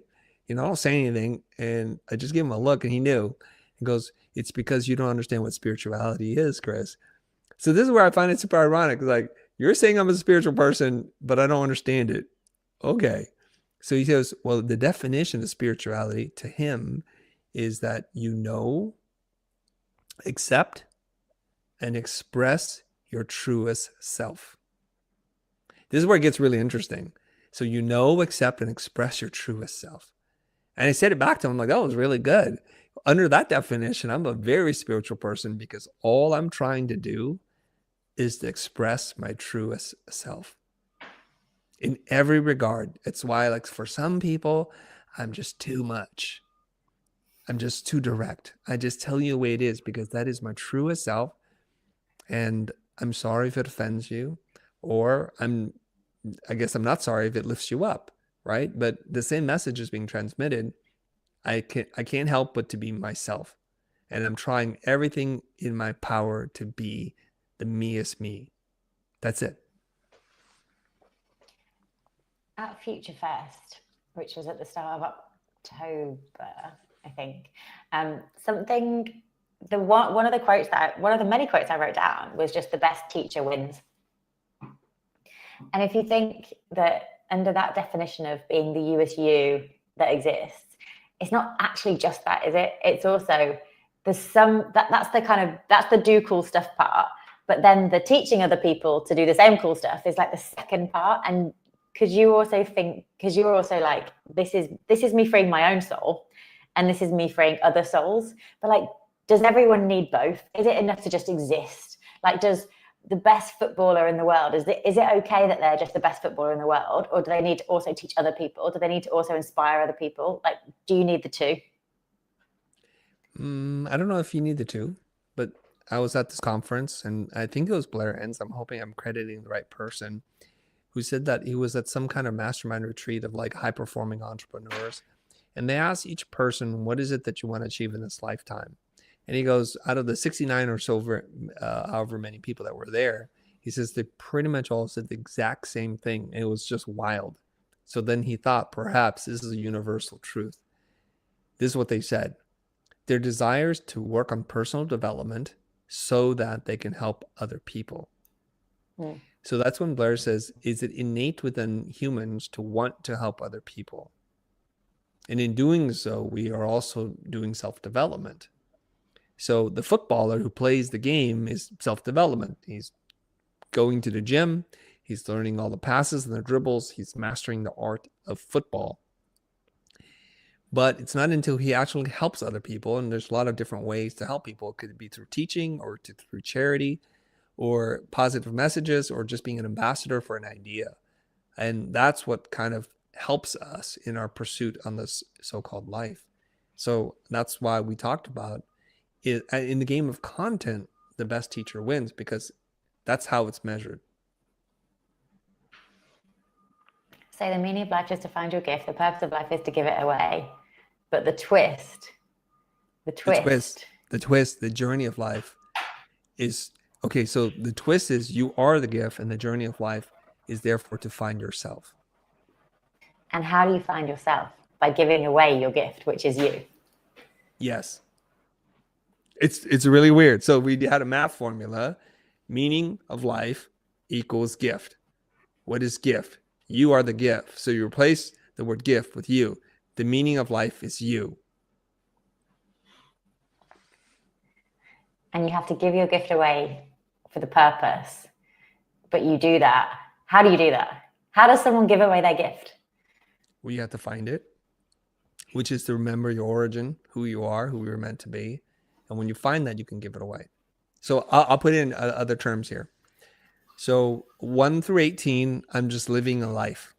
A: I don't say anything. And I just give him a look, and he knew. He goes, "It's because you don't understand what spirituality is, Chris." So this is where I find it super ironic. Like, you're saying I'm a spiritual person, but I don't understand it. Okay. So he says, well, the definition of spirituality to him is that accept, and express your truest self. This is where it gets really interesting. So accept, and express your truest self. And I said it back to him, like, that was really good. Under that definition, I'm a very spiritual person, because all I'm trying to do is to express my truest self in every regard. It's why, like, for some people, I'm just too much. I'm just too direct. I just tell you the way it is, because that is my truest self. And I'm sorry if it offends you, or I guess I'm not sorry if it lifts you up, right? But the same message is being transmitted. I can't help but to be myself. And I'm trying everything in my power to be the meest me. That's it.
B: At Future Fest, which was at the start of October, I think, one of the many quotes I wrote down was just, the best teacher wins. And if you think that under that definition of being the you as you that exists, it's not actually just that, is it? It's also that's the do cool stuff part. But then the teaching other people to do the same cool stuff is like the second part. And because you're also like, this is me freeing my own soul, and this is me freeing other souls. But like, does everyone need both? Is it enough to just exist? Like, does the best footballer in the world, is it okay that they're just the best footballer in the world? Or do they need to also teach other people? Do they need to also inspire other people? Like, do you need the two?
A: I don't know if you need the two, but I was at this conference, and I think it was Blair Enns. I'm hoping I'm crediting the right person, who said that he was at some kind of mastermind retreat of like high performing entrepreneurs. And they asked each person, what is it that you want to achieve in this lifetime? And he goes, out of the 69 or so, however many people that were there, he says they pretty much all said the exact same thing. It was just wild. So then he thought, perhaps this is a universal truth. This is what they said. Their desires to work on personal development so that they can help other people. Mm. So that's when Blair says, is it innate within humans to want to help other people? And in doing so, we are also doing self-development. So the footballer who plays the game is self-development. He's going to the gym. He's learning all the passes and the dribbles. He's mastering the art of football. But it's not until he actually helps other people, and there's a lot of different ways to help people. It could be through teaching, or through charity, or positive messages, or just being an ambassador for an idea. And that's what kind of helps us in our pursuit on this so-called life. So that's why we talked about it in the game of content, the best teacher wins, because that's how it's measured.
B: So the meaning of life is to find your gift. The purpose of life is to give it away. But the twist,
A: the journey of life is, okay, so the twist is you are the gift, and the journey of life is therefore to find yourself.
B: And how do you find yourself? by giving away your gift, which is you.
A: Yes. It's really weird. So we had a math formula. Meaning of life equals gift. What is gift? You are the gift. So you replace the word gift with you. The meaning of life is you.
B: And you have to give your gift away for the purpose. But you do that. How do you do that? How does someone give away their gift?
A: Well, you have to find it, which is to remember your origin, who you are, who you were meant to be. And when you find that, you can give it away. So I'll put in other terms here. So 1 through 18, I'm just living a life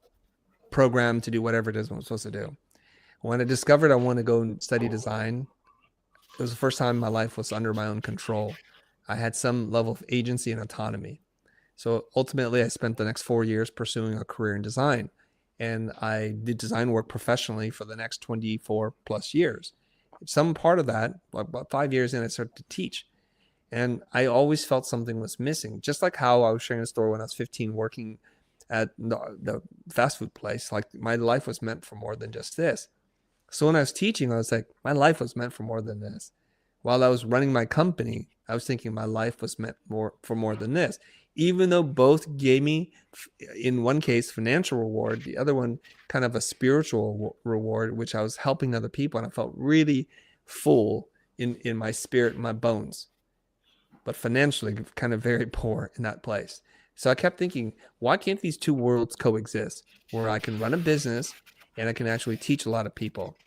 A: programmed to do whatever it is I'm supposed to do. When I discovered I want to go and study design, it was the first time my life was under my own control. I had some level of agency and autonomy. So ultimately, I spent the next 4 years pursuing a career in design. And I did design work professionally for the next 24 plus years. Some part of that, about 5 years in, I started to teach. And I always felt something was missing. Just like how I was sharing a story when I was 15 working at the fast food place. Like my life was meant for more than just this. So when I was teaching, I was like, my life was meant for more than this. While I was running my company, I was thinking my life was meant for more than this. Even though both gave me, in one case, financial reward, the other one kind of a spiritual reward, which I was helping other people, and I felt really full in my spirit, my bones, but financially kind of very poor in that place. So I kept thinking, why can't these two worlds coexist, where I can run a business and I can actually teach a lot of people?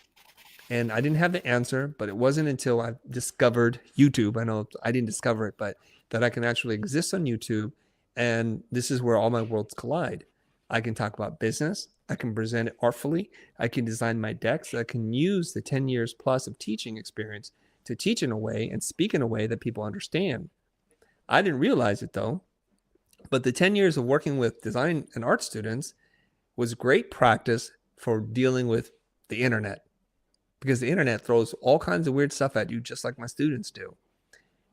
A: And I didn't have the answer, but it wasn't until I discovered YouTube. I know I didn't discover it, but that I can actually exist on YouTube. And this is where all my worlds collide. I can talk about business. I can present it artfully. I can design my decks. I can use the 10 years plus of teaching experience to teach in a way and speak in a way that people understand. I didn't realize it though, but the 10 years of working with design and art students was great practice for dealing with the internet, because the internet throws all kinds of weird stuff at you, just like my students do.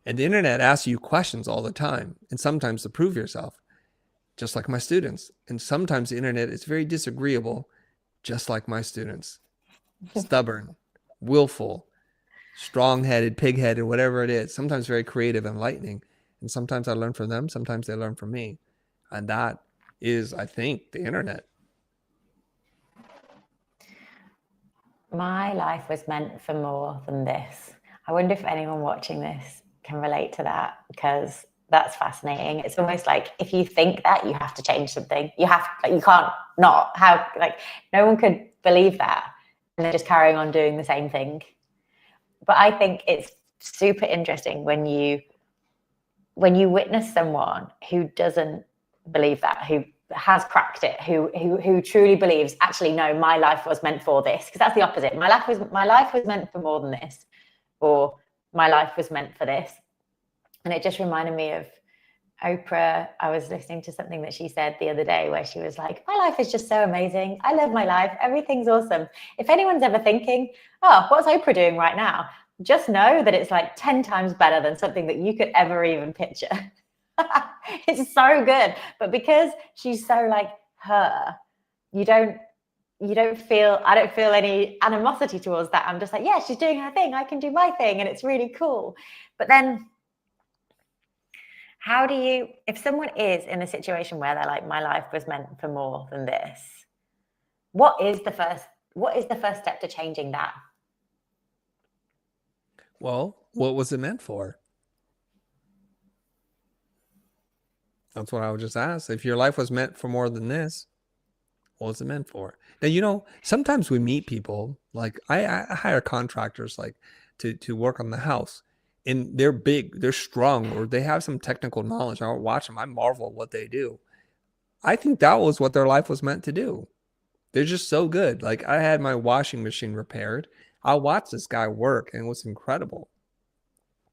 A: And the internet asks you questions all the time, and sometimes to prove yourself, just like my students. And sometimes the internet is very disagreeable, just like my students. Stubborn, willful, strong-headed, pig-headed, whatever it is. Sometimes very creative and enlightening. And sometimes I learn from them, sometimes they learn from me. And that is, I think, the internet.
B: My life was meant for more than this. I wonder if anyone watching this can relate to that, because that's fascinating. It's almost like if you think that, you have to change something. You have, like, you can't not. How, like, no one could believe that and they're just carrying on doing the same thing. But I think it's super interesting when you witness someone who doesn't believe that, who has cracked it, who truly believes, actually, no, my life was meant for this. Because that's the opposite. My life was meant for more than this, or my life was meant for this. And it just reminded me of Oprah. I was listening to something that she said the other day where she was like, my life is just so amazing. I love my life. Everything's awesome. If anyone's ever thinking, oh, what's Oprah doing right now? Just know that it's like 10 times better than something that you could ever even picture. It's so good. But because she's so like her, I don't feel any animosity towards that. I'm just like, yeah, she's doing her thing. I can do my thing. And it's really cool. But then how do you, if someone is in a situation where they're like, my life was meant for more than this, what is the first step to changing that?
A: Well, what was it meant for? That's what I would just ask. If your life was meant for more than this, what was it meant for? Now, sometimes we meet people, like I hire contractors like to work on the house, and they're big, they're strong, or they have some technical knowledge. I don't watch them. I marvel at what they do. I think that was what their life was meant to do. They're just so good. Like I had my washing machine repaired. I watched this guy work, and it was incredible.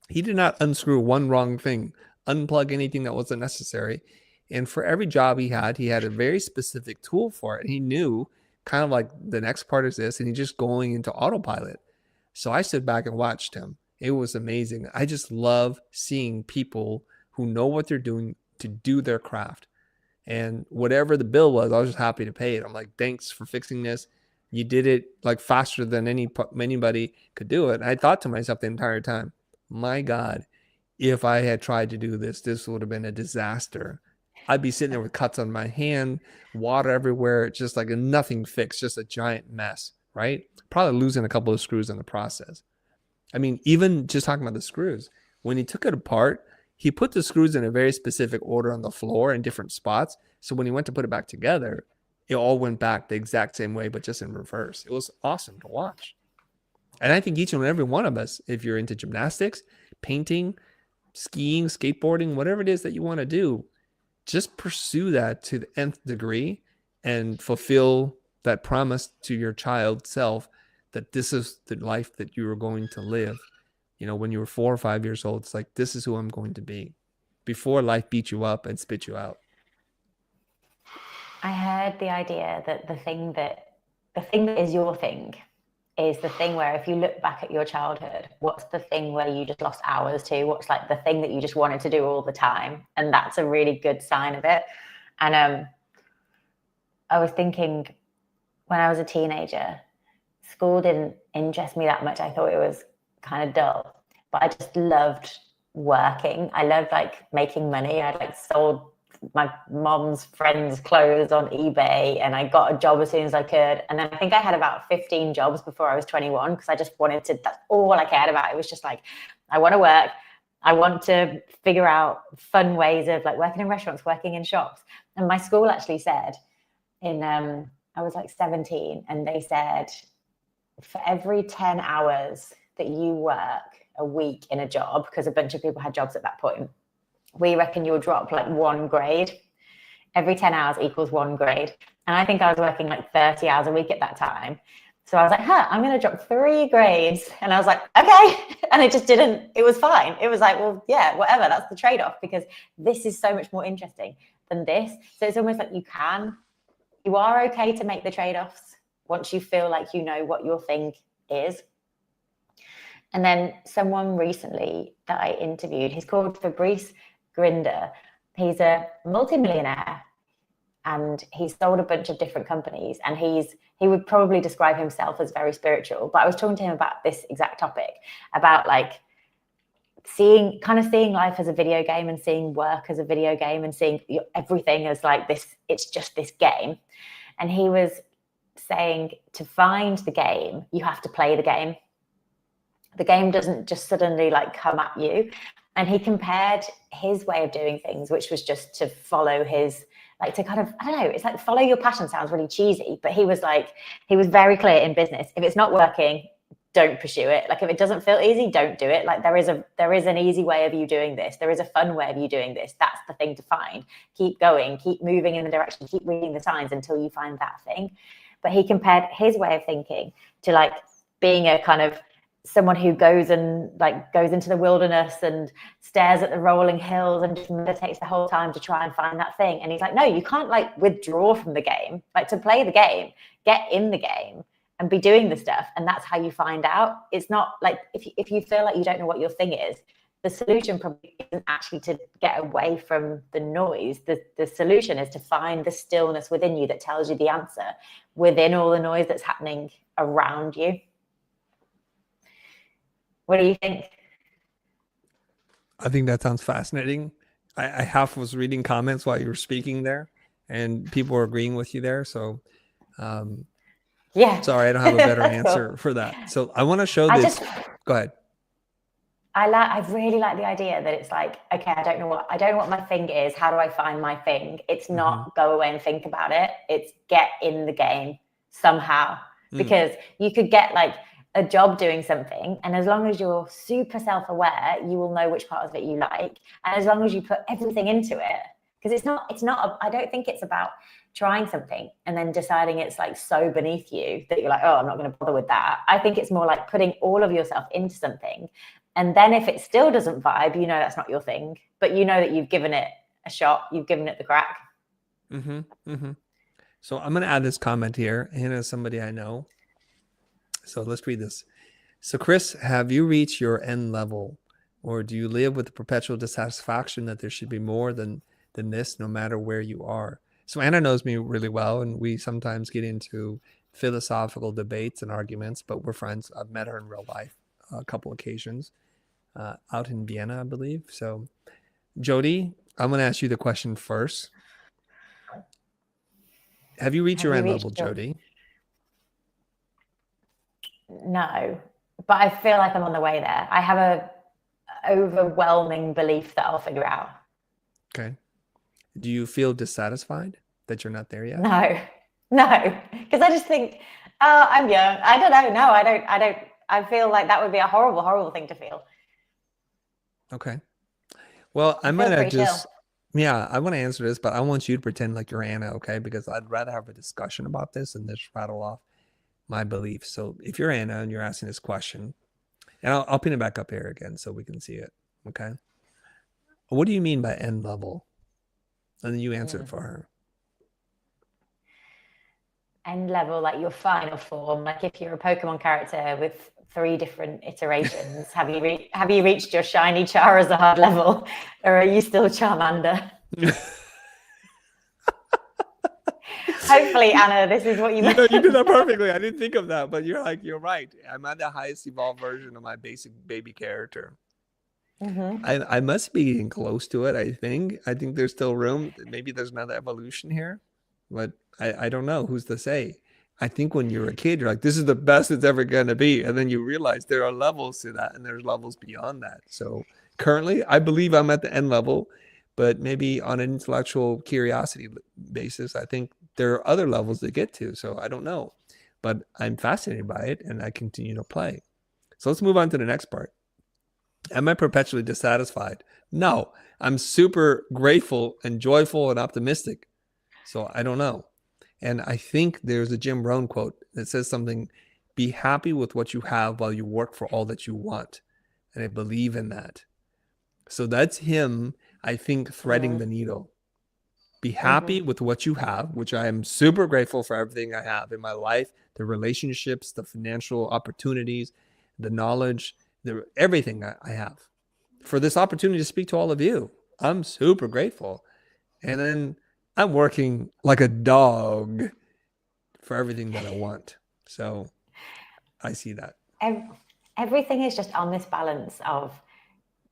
A: He did not unscrew one wrong thing, unplug anything that wasn't necessary. And for every job he had a very specific tool for it. He knew kind of like the next part is this, and he's just going into autopilot. So I stood back and watched him. It was amazing. I just love seeing people who know what they're doing to do their craft. And whatever the bill was, I was just happy to pay it. I'm like, thanks for fixing this. You did it like faster than anybody could do it. I thought to myself the entire time, my God, if I had tried to do this, this would have been a disaster. I'd be sitting there with cuts on my hand, water everywhere, just like a nothing fixed, just a giant mess, right? Probably losing a couple of screws in the process. I mean, even just talking about the screws, when he took it apart, he put the screws in a very specific order on the floor in different spots. So when he went to put it back together, it all went back the exact same way, but just in reverse. It was awesome to watch. And I think each and every one of us, if you're into gymnastics, painting, skiing, skateboarding, whatever it is that you want to do, just pursue that to the nth degree and fulfill that promise to your child self that this is the life that you are going to live. You know, when you were 4 or 5 years old, it's like, this is who I'm going to be before life beats you up and spits you out.
B: I heard the idea that the thing that is your thing is the thing where if you look back at your childhood, what's the thing where you just lost hours to? What's like the thing that you just wanted to do all the time? And that's a really good sign of it. And I was thinking when I was a teenager, school didn't interest me that much. I thought it was kind of dull, but I just loved working. I loved like making money. I like sold my mom's friends' clothes on eBay, and I got a job as soon as I could. And then I think I had about 15 jobs before I was 21 because I just wanted to, that's all I cared about. It was just like, I want to work. I want to figure out fun ways of like working in restaurants, working in shops. And my school actually said I was like 17, and they said, for every 10 hours that you work a week in a job, because a bunch of people had jobs at that point, we reckon you'll drop like 1 grade. Every 10 hours equals 1 grade. And I think I was working like 30 hours a week at that time. So I was like, I'm going to drop 3 grades. And I was like, okay. And it just didn't, it was fine. It was like, well, yeah, whatever. That's the trade-off, because this is so much more interesting than this. So it's almost like you are okay to make the trade-offs once you feel like you know what your thing is. And then someone recently that I interviewed, he's called Fabrice Grinder. He's a multimillionaire and he's sold a bunch of different companies, and he would probably describe himself as very spiritual. But I was talking to him about this exact topic, about like seeing life as a video game and seeing work as a video game and seeing everything as like this, it's just this game. And he was saying to find the game, you have to play the game. The game doesn't just suddenly like come at you. And he compared his way of doing things, which was just to follow his, like to kind of, I don't know, it's like follow your passion sounds really cheesy, but he was very clear in business. If it's not working, don't pursue it. Like if it doesn't feel easy, don't do it. Like there is an easy way of you doing this. There is a fun way of you doing this. That's the thing to find. Keep going, keep moving in the direction, keep reading the signs until you find that thing. But he compared his way of thinking to like being a kind of someone who goes into the wilderness and stares at the rolling hills and just meditates the whole time to try and find that thing. And he's like, no, you can't like withdraw from the game. Like to play the game, get in the game and be doing the stuff. And that's how you find out. It's not like if you feel like you don't know what your thing is, the solution probably isn't actually to get away from the noise. The solution is to find the stillness within you that tells you the answer within all the noise that's happening around you. What do you think?
A: I think that sounds fascinating. I half was reading comments while you were speaking there, and people were agreeing with you there. So,
B: yeah.
A: Sorry, I don't have a better answer for that. So I want to show this. Go ahead.
B: I really like the idea that it's like, okay, I don't know what my thing is. How do I find my thing? It's not go away and think about it. It's get in the game somehow, because you could get like a job doing something, and as long as you're super self-aware, you will know which part of it you like. And as long as you put everything into it, because I don't think it's about trying something and then deciding it's like so beneath you that you're like, oh, I'm not going to bother with that. I think it's more like putting all of yourself into something, and then if it still doesn't vibe, you know that's not your thing, but you know that you've given it a shot, you've given it the crack.
A: So I'm going to add this comment here, and as somebody I know. So let's read this. So Chris, have you reached your end level, or do you live with the perpetual dissatisfaction that there should be more than this, no matter where you are? So Anna knows me really well, and we sometimes get into philosophical debates and arguments, but we're friends. I've met her in real life a couple occasions out in Vienna, I believe. So, Jodie, I'm going to ask you the question first. Have you reached
B: Have
A: your
B: you
A: end
B: reached
A: level,
B: your...
A: Jodie?
B: No, but I feel like I'm on the way there. I have a overwhelming belief that I'll figure it out.
A: Okay. Do you feel dissatisfied that you're not there yet?
B: No, no, because I just think, oh, I'm young. I don't know. No, I don't. I don't. I feel like that would be a horrible, horrible thing to feel.
A: Okay. Well,
B: I
A: I'm
B: feel
A: gonna
B: pretty chill.
A: just, yeah, I want to answer this, but I want you to pretend like you're Anna, okay? Because I'd rather have a discussion about this and just rattle off my beliefs. So if you're Anna and you're asking this question, and I'll pin it back up here again so we can see it, okay? What do you mean by end level? And then you answer it for her.
B: End level, like your final form. Like if you're a Pokemon character with 3 different iterations, have you reached your shiny Charizard level, or are you still Charmander? Hopefully, Anna, this is what you meant.
A: You did that perfectly. I didn't think of that, but you're right. I'm at the highest evolved version of my basic baby character. I must be getting close to it. I think there's still room. Maybe there's another evolution here, but I don't know. Who's to say? I think when you're a kid, you're like, this is the best it's ever going to be. And then you realize there are levels to that and there's levels beyond that. So currently, I believe I'm at the end level, but maybe on an intellectual curiosity basis, I think there are other levels to get to. So I don't know, but I'm fascinated by it and I continue to play. So let's move on to the next part. Am I perpetually dissatisfied? No, I'm super grateful and joyful and optimistic. So I don't know. And I think there's a Jim Rohn quote that says something, be happy with what you have while you work for all that you want. And I believe in that. So that's him, I think, threading the needle. Be happy with what you have, which I am super grateful for everything I have in my life, the relationships, the financial opportunities, the knowledge, everything I have. For this opportunity to speak to all of you, I'm super grateful. And then I'm working like a dog for everything that I want. So I see that.
B: Everything is just on this balance of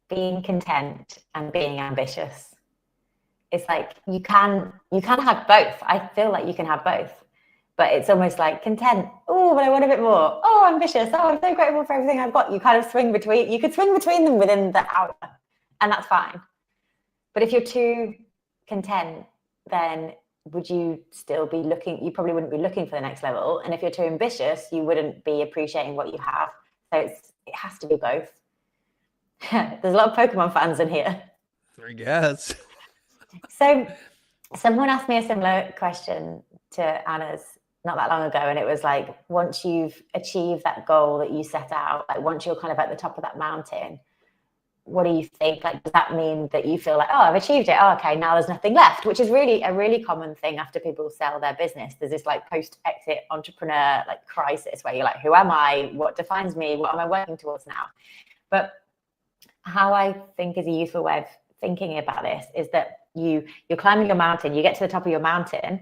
B: being content and being ambitious. It's like you can have both. I feel like you can have both, but it's almost like content. Oh, but I want a bit more. Oh, ambitious. Oh, I'm so grateful for everything I've got. You kind of swing between. You could swing between them within the hour, and that's fine. But if you're too content, then would you still be looking? You probably wouldn't be looking for the next level. And if you're too ambitious, you wouldn't be appreciating what you have. So it has to be both. There's a lot of Pokemon fans in here.
A: I guess.
B: So someone asked me a similar question to Anna's not that long ago, and it was like, once you've achieved that goal that you set out, like once you're kind of at the top of that mountain, what do you think? Like, does that mean that you feel like, oh, I've achieved it? Oh, okay, now there's nothing left, which is really a really common thing after people sell their business. There's this like post-exit entrepreneur like crisis where you're like, who am I? What defines me? What am I working towards now? But how I think is a useful way of thinking about this is that you're climbing your mountain, you get to the top of your mountain,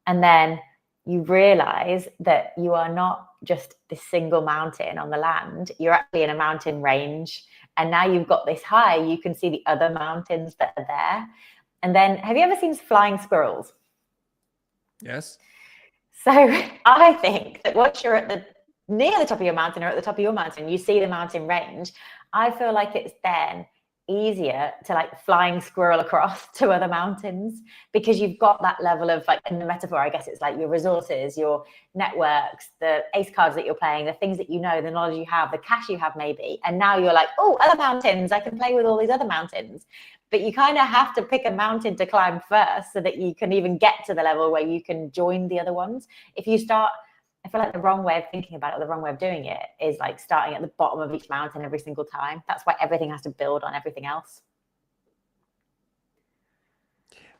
B: and then you realize that you are not just this single mountain on the land, you're actually in a mountain range. And now you've got this high, you can see the other mountains that are there. And then, have you ever seen flying squirrels?
A: Yes.
B: So I think that once you're near the top of your mountain or at the top of your mountain, you see the mountain range. I feel like it's then easier to like flying squirrel across to other mountains because you've got that level of, like, in the metaphor, I guess it's like your resources, your networks, the ace cards that you're playing, the things that you know, the knowledge you have, the cash you have maybe. And now you're like, oh, other mountains, I can play with all these other mountains. But you kind of have to pick a mountain to climb first so that you can even get to the level where you can join the other ones. If you start, I feel like the wrong way of thinking about it, or the wrong way of doing it, is like starting at the bottom of each mountain every single time. That's why everything has to build on everything else.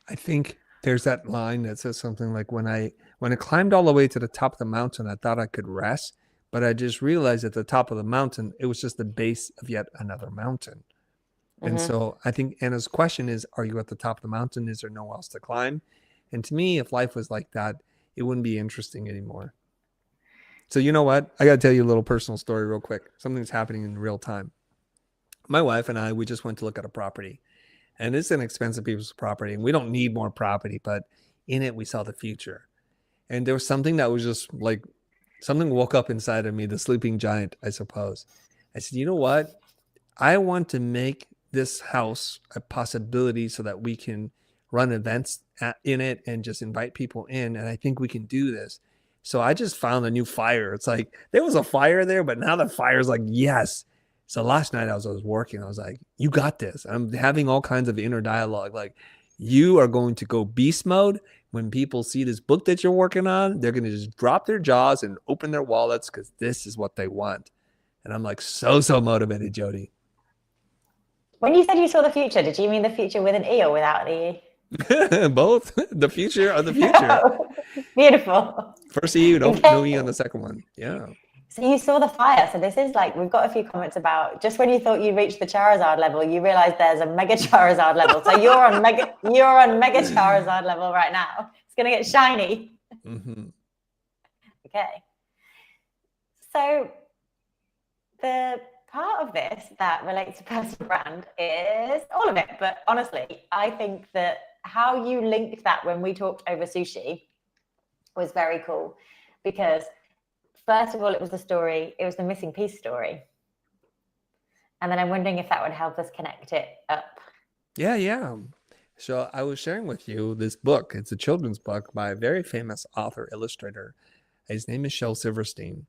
A: I think there's that line that says something like, when I climbed all the way to the top of the mountain, I thought I could rest, but I just realized at the top of the mountain, it was just the base of yet another mountain. And so I think Anna's question is, are you at the top of the mountain? Is there nowhere else to climb? And to me, if life was like that, it wouldn't be interesting anymore. So you know what? I got to tell you a little personal story real quick. Something's happening in real time. My wife and I, we just went to look at a property, and it's an expensive piece of property, and we don't need more property, but in it we saw the future. And there was something that was just like something woke up inside of me, the sleeping giant, I suppose. I said, you know what? I want to make this house a possibility so that we can run events in it and just invite people in. And I think we can do this. So I just found a new fire. It's like there was a fire there, but now the fire's like, yes. So last night I was working, I was like, you got this. I'm having all kinds of inner dialogue. Like, you are going to go beast mode. When people see this book that you're working on, they're going to just drop their jaws and open their wallets because this is what they want. And I'm like, so motivated, Jodie.
B: When you said you saw the future, did you mean the future with an E or without the E?
A: Both. The future of the future.
B: No. Beautiful.
A: First E, no
B: Okay.
A: E on the second one. Yeah.
B: So you saw the fire. So this is like, we've got a few comments about just when you thought you reached the Charizard level, you realize there's a Mega Charizard level. So you're on Mega Charizard level right now. It's gonna get shiny.
A: Mm-hmm.
B: Okay. So the part of this that relates to personal brand is all of it. But honestly, I think that how you linked that when we talked over sushi was very cool, because first of all, it was the missing piece story. And then I'm wondering if that would help us connect it up.
A: Yeah. So I was sharing with you this book. It's a children's book by a very famous author, illustrator. His name is Shel Silverstein.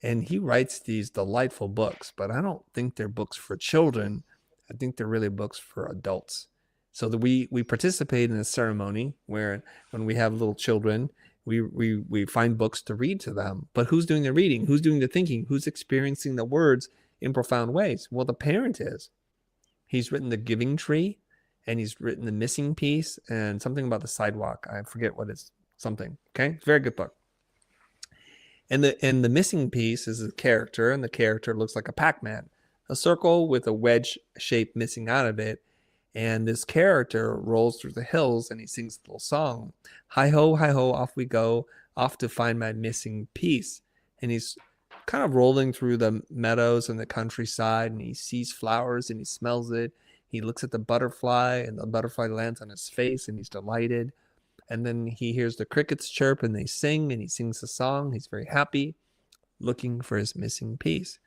A: And he writes these delightful books, but I don't think they're books for children. I think they're really books for adults. So that we participate in a ceremony where when we have little children, we find books to read to them. But who's doing the reading? Who's doing the thinking? Who's experiencing the words in profound ways? Well, the parent is. He's written The Giving Tree, and he's written The Missing Piece and something about the sidewalk. I forget what it's something. Okay, it's a very good book. And the missing piece is a character, and the character looks like a Pac-Man, a circle with a wedge shape missing out of it. And this character rolls through the hills and he sings a little song. Hi ho, off we go, off to find my missing piece. And he's kind of rolling through the meadows and the countryside, and he sees flowers and he smells it. He looks at the butterfly, and the butterfly lands on his face, and he's delighted. And then he hears the crickets chirp and they sing, and he sings a song. He's very happy, looking for his missing piece.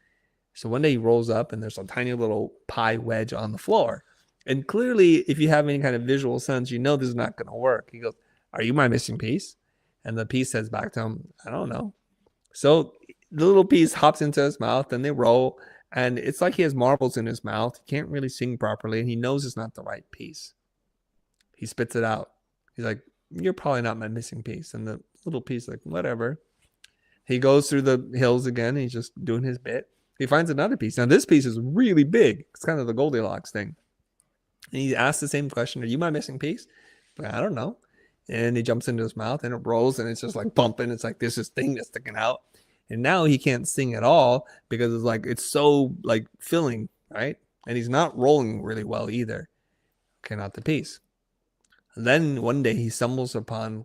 A: So one day he rolls up and there's a tiny little pie wedge on the floor. And clearly, if you have any kind of visual sense, you know this is not going to work. He goes, "Are you my missing piece?" And the piece says back to him, "I don't know." So the little piece hops into his mouth and they roll. And it's like he has marbles in his mouth. He can't really sing properly, and he knows it's not the right piece. He spits it out. He's like, "You're probably not my missing piece." And the little piece like, "Whatever." He goes through the hills again. He's just doing his bit. He finds another piece. Now this piece is really big. It's kind of the Goldilocks thing. And he asks the same question, "Are you my missing piece?" But I don't know. And he jumps into his mouth and it rolls, and it's just like bumping. It's like there's this thing that's sticking out. And now he can't sing at all because it's like it's so like filling, right? And he's not rolling really well either. Okay, not the piece. And then one day he stumbles upon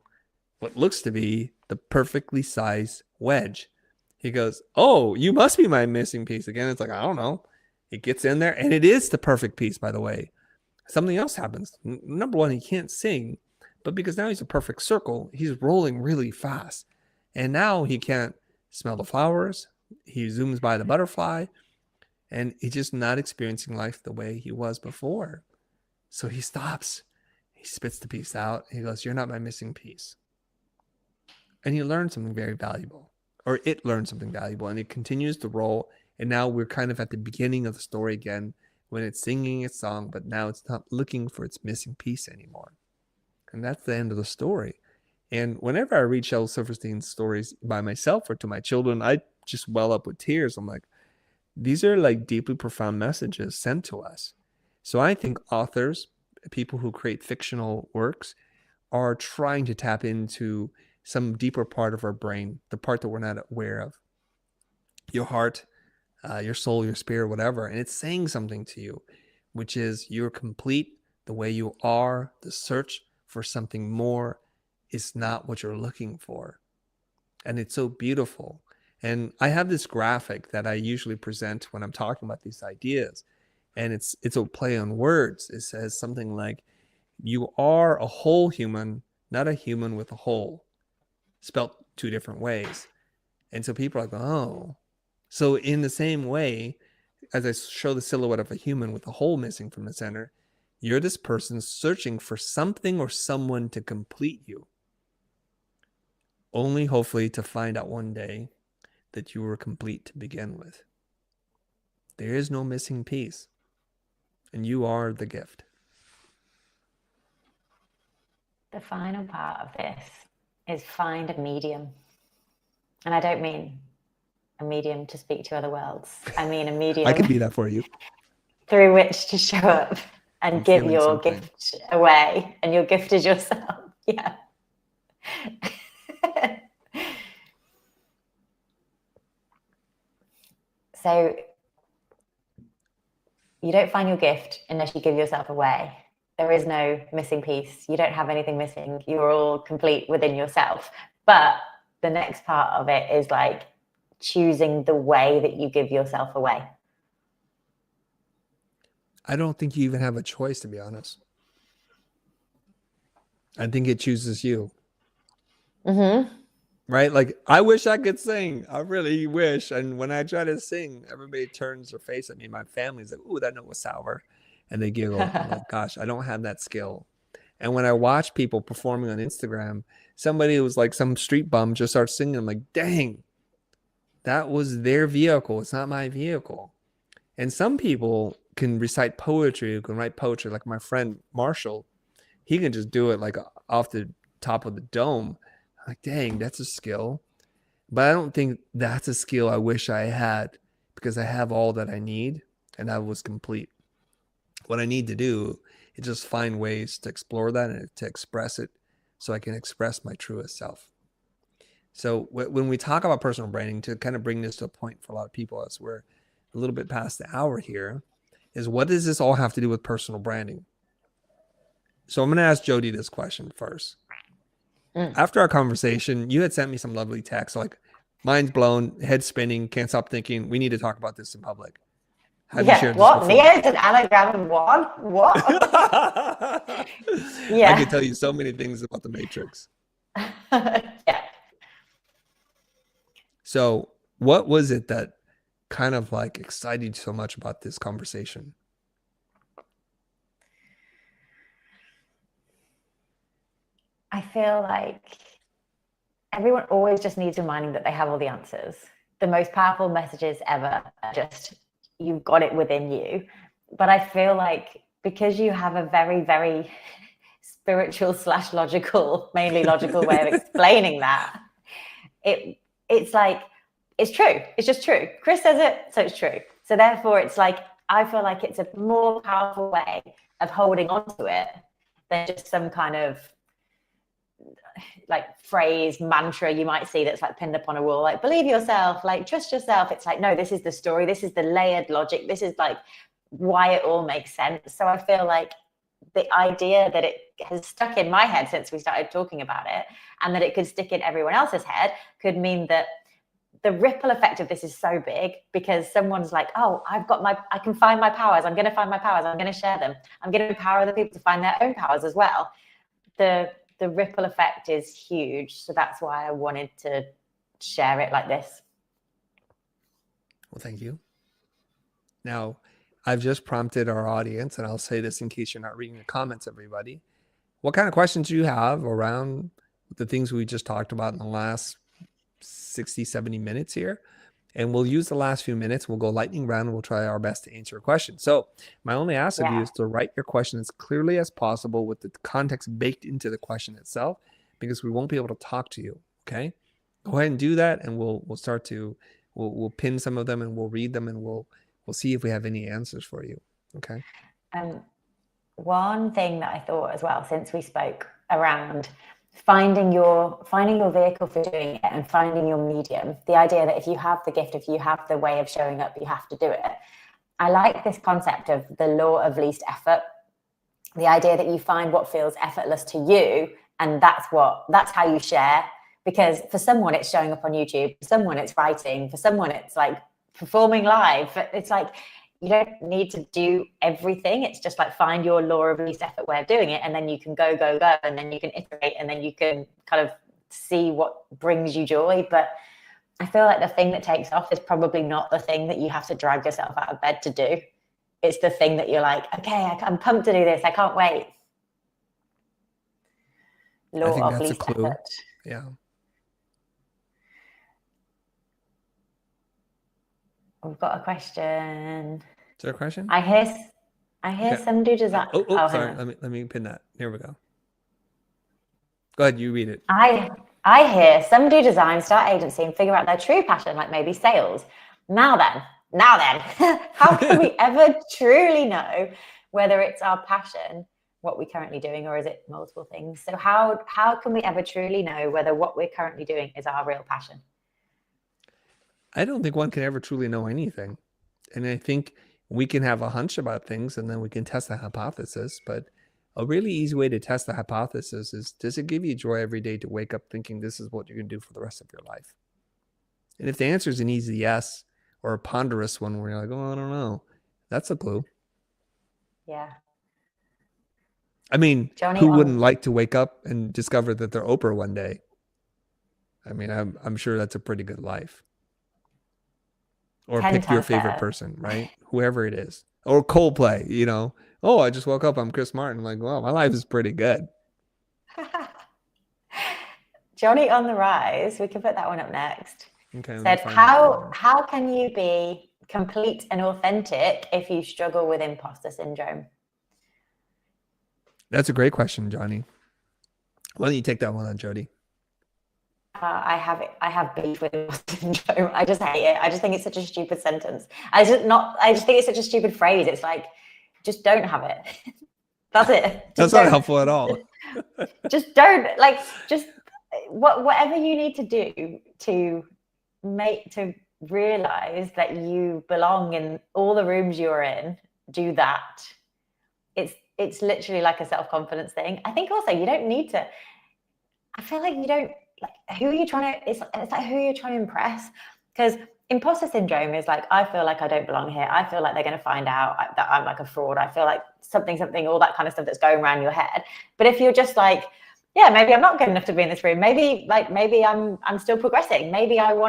A: what looks to be the perfectly sized wedge. He goes, "Oh, you must be my missing piece again." It's like, I don't know. It gets in there, and it is the perfect piece, by the way. Something else happens. Number one, he can't sing, but because now he's a perfect circle, he's rolling really fast. And now he can't smell the flowers. He zooms by the butterfly, and he's just not experiencing life the way he was before. So he stops. He spits the piece out. He goes, "You're not my missing piece." And he learned something very valuable, or it learned something valuable, and it continues to roll. And now we're kind of at the beginning of the story again when it's singing its song, but now it's not looking for its missing piece anymore. And that's the end of the story. And whenever I read Shel Silverstein's stories by myself or to my children, I just well up with tears. I'm like, these are like deeply profound messages sent to us. So I think authors, people who create fictional works, are trying to tap into some deeper part of our brain, the part that we're not aware of. Your heart, your soul, your spirit, whatever. And it's saying something to you, which is you're complete the way you are. The search for something more is not what you're looking for. And it's so beautiful. And I have this graphic that I usually present when I'm talking about these ideas. And it's a play on words. It says something like, you are a whole human, not a human with a hole, spelt two different ways. And so people are like, oh. So in the same way, as I show the silhouette of a human with a hole missing from the center, you're this person searching for something or someone to complete you, only hopefully to find out one day that you were complete to begin with. There is no missing piece, and you are the gift.
B: The final part of this is find a medium. And I don't mean a medium to speak to other worlds. I mean a medium
A: I can be that for you.
B: through which to show up and
A: I'm
B: give
A: feeling
B: your
A: something.
B: gift away. And your gift is yourself. Yeah. So you don't find your gift unless you give yourself away. There is no missing piece. You don't have anything missing. You're all complete within yourself. But the next part of it is like choosing the way that you give yourself away.
A: I don't think you even have a choice, to be honest. I think it chooses you.
B: Mm-hmm.
A: Right? Like, I wish I could sing. I really wish. And when I try to sing, everybody turns their face at me. My family's like, ooh, that note was sour. And they giggle. I'm like, gosh, I don't have that skill. And when I watch people performing on Instagram, somebody who was like some street bum just starts singing. I'm like, dang, that was their vehicle. It's not my vehicle. And some people can recite poetry, who can write poetry, like my friend Marshall. He can just do it like off the top of the dome. I'm like, dang, that's a skill. But I don't think that's a skill I wish I had, because I have all that I need and I was complete. What I need to do is just find ways to explore that and to express it so I can express my truest self. So when we talk about personal branding, to kind of bring this to a point for a lot of people, as we're a little bit past the hour here, is what does this all have to do with personal branding? So I'm going to ask Jodie this question first. After our conversation, you had sent me some lovely text, like, mind's blown, head spinning, can't stop thinking, we need to talk about this in public. Have you shared this
B: What?
A: before?
B: Neo's an anagram in one? What?
A: Yeah. I could tell you so many things about the Matrix.
B: Yeah.
A: So what was it that kind of like excited you so much about this conversation?
B: I feel like everyone always just needs reminding that they have all the answers. The most powerful messages ever are just, you've got it within you. But I feel like because you have a very, very spiritual / logical, mainly logical way of explaining that, it's like, it's true. It's just true. Chris says it, so it's true. So therefore, it's like, I feel like it's a more powerful way of holding on to it than just some kind of like phrase, mantra you might see that's like pinned up on a wall, like believe yourself, like trust yourself. It's like, no, this is the story. This is the layered logic. This is like why it all makes sense. So I feel like the idea that it has stuck in my head since we started talking about it, and that it could stick in everyone else's head, could mean that the ripple effect of this is so big, because someone's like, oh, I can find my powers. I'm going to find my powers. I'm going to share them. I'm going to empower other people to find their own powers as well. The ripple effect is huge. So that's why I wanted to share it like this.
A: Well, thank you. Now, I've just prompted our audience, and I'll say this in case you're not reading the comments, everybody. What kind of questions do you have around the things we just talked about in the last 60, 70 minutes here? And we'll use the last few minutes. We'll go lightning round, and we'll try our best to answer a question. So my only ask of you is to write your question as clearly as possible with the context baked into the question itself, because we won't be able to talk to you. Okay, go ahead and do that, and we'll start to we'll pin some of them, and we'll read them, and we'll see if we have any answers for you. Okay.
B: One thing that I thought as well, since we spoke around finding your vehicle for doing it and finding your medium, the idea that if you have the gift, if you have the way of showing up, you have to do it. I like this concept of the law of least effort, the idea that you find what feels effortless to you, and that's how you share. Because for someone it's showing up on YouTube, for someone it's writing, for someone it's like performing live. It's like you don't need to do everything. It's just like find your law of least effort way of doing it, and then you can go, and then you can iterate, and then you can kind of see what brings you joy. But I feel like the thing that takes off is probably not the thing that you have to drag yourself out of bed to do. It's the thing that you're like, okay, I'm pumped to do this. I can't wait.
A: I think
B: Law of
A: that's a
B: least
A: clue.
B: effort.
A: Yeah.
B: We've got a question.
A: Is there a question?
B: I hear
A: Okay.
B: somebody design.
A: Oh,
B: hang
A: sorry.
B: on.
A: Let me pin that. Here we go. Go ahead. You read it.
B: I hear some do design, start agency, and figure out their true passion, like maybe sales. Now then, how can we ever truly know whether it's our passion, what we're currently doing, or is it multiple things? So how can we ever truly know whether what we're currently doing is our real passion?
A: I don't think one can ever truly know anything. And I think we can have a hunch about things and then we can test the hypothesis. But a really easy way to test the hypothesis is, does it give you joy every day to wake up thinking this is what you're going to do for the rest of your life? And if the answer is an easy yes or a ponderous one where you're like, oh, I don't know, that's a clue.
B: Yeah.
A: I mean,
B: Johnny,
A: who wouldn't like to wake up and discover that they're Oprah one day? I mean, I'm sure that's a pretty good life. Or pick your favorite person, right? Whoever it is. Or Coldplay, you know. Oh, I just woke up. I'm Chris Martin. I'm like, well, my life is pretty good.
B: Johnny on the Rise, we can put that one up next.
A: Okay.
B: Said, how can you be complete and authentic if you struggle with imposter syndrome?
A: That's a great question, Johnny. Why don't you take that one on, Jodie?
B: I have beef with imposter syndrome. I just hate it. I just think it's such a stupid sentence. I just think it's such a stupid phrase. It's like, just don't have it. That's it.
A: That's not helpful at all.
B: Just don't, like, just whatever you need to do to realize that you belong in all the rooms you're in, do that. It's literally like a self-confidence thing. I think also you don't need to, I feel like you don't, like, who are you trying to, it's like who you're trying to impress. Because imposter syndrome is like, I feel like I don't belong here. I feel like they're going to find out that I'm like a fraud. I feel like something, all that kind of stuff that's going around your head. But if you're just like, yeah, maybe I'm not good enough to be in this room. Maybe I'm still progressing. Maybe I'm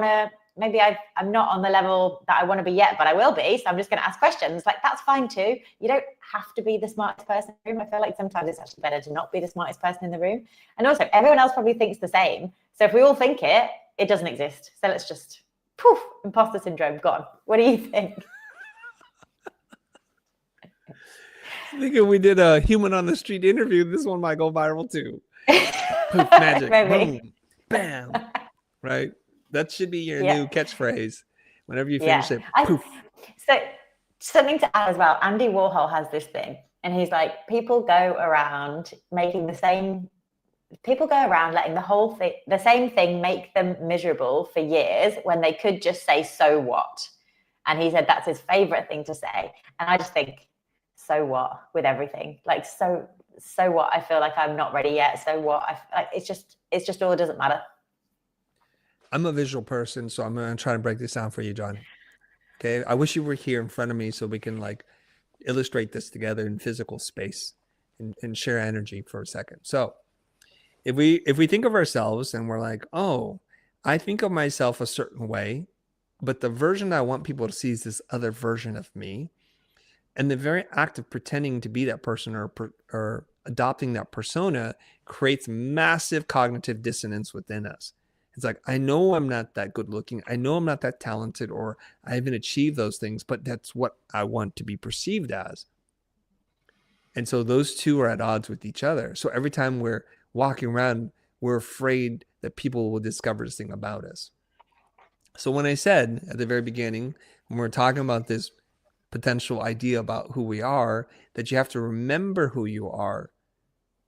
B: not on the level that I want to be yet, but I will be. So I'm just going to ask questions. Like, that's fine too. You don't have to be the smartest person in the room. I feel like sometimes it's actually better to not be the smartest person in the room. And also, everyone else probably thinks the same. So if we all think it, it doesn't exist. So let's just, poof, imposter syndrome gone. What do you think?
A: I think if we did a human on the street interview, this one might go viral too. Poof, magic, boom, bam, right? That should be your new catchphrase. Whenever you finish it, poof.
B: So something to add as well, Andy Warhol has this thing, and he's like, people go around letting the same thing make them miserable for years when they could just say, so what? And he said that's his favorite thing to say. And I just think, so what with everything? Like, so what? I feel like I'm not ready yet. So what? It's just all, it doesn't matter.
A: I'm a visual person, so I'm going to try to break this down for you, John. Okay. I wish you were here in front of me so we can like illustrate this together in physical space and share energy for a second. So if we think of ourselves and we're like, oh, I think of myself a certain way, but the version I want people to see is this other version of me. And the very act of pretending to be that person or adopting that persona creates massive cognitive dissonance within us. It's like, I know I'm not that good looking. I know I'm not that talented, or I haven't achieved those things, but that's what I want to be perceived as. And so those two are at odds with each other. So every time we're walking around, we're afraid that people will discover this thing about us. So when I said at the very beginning, when we're talking about this potential idea about who we are, that you have to remember who you are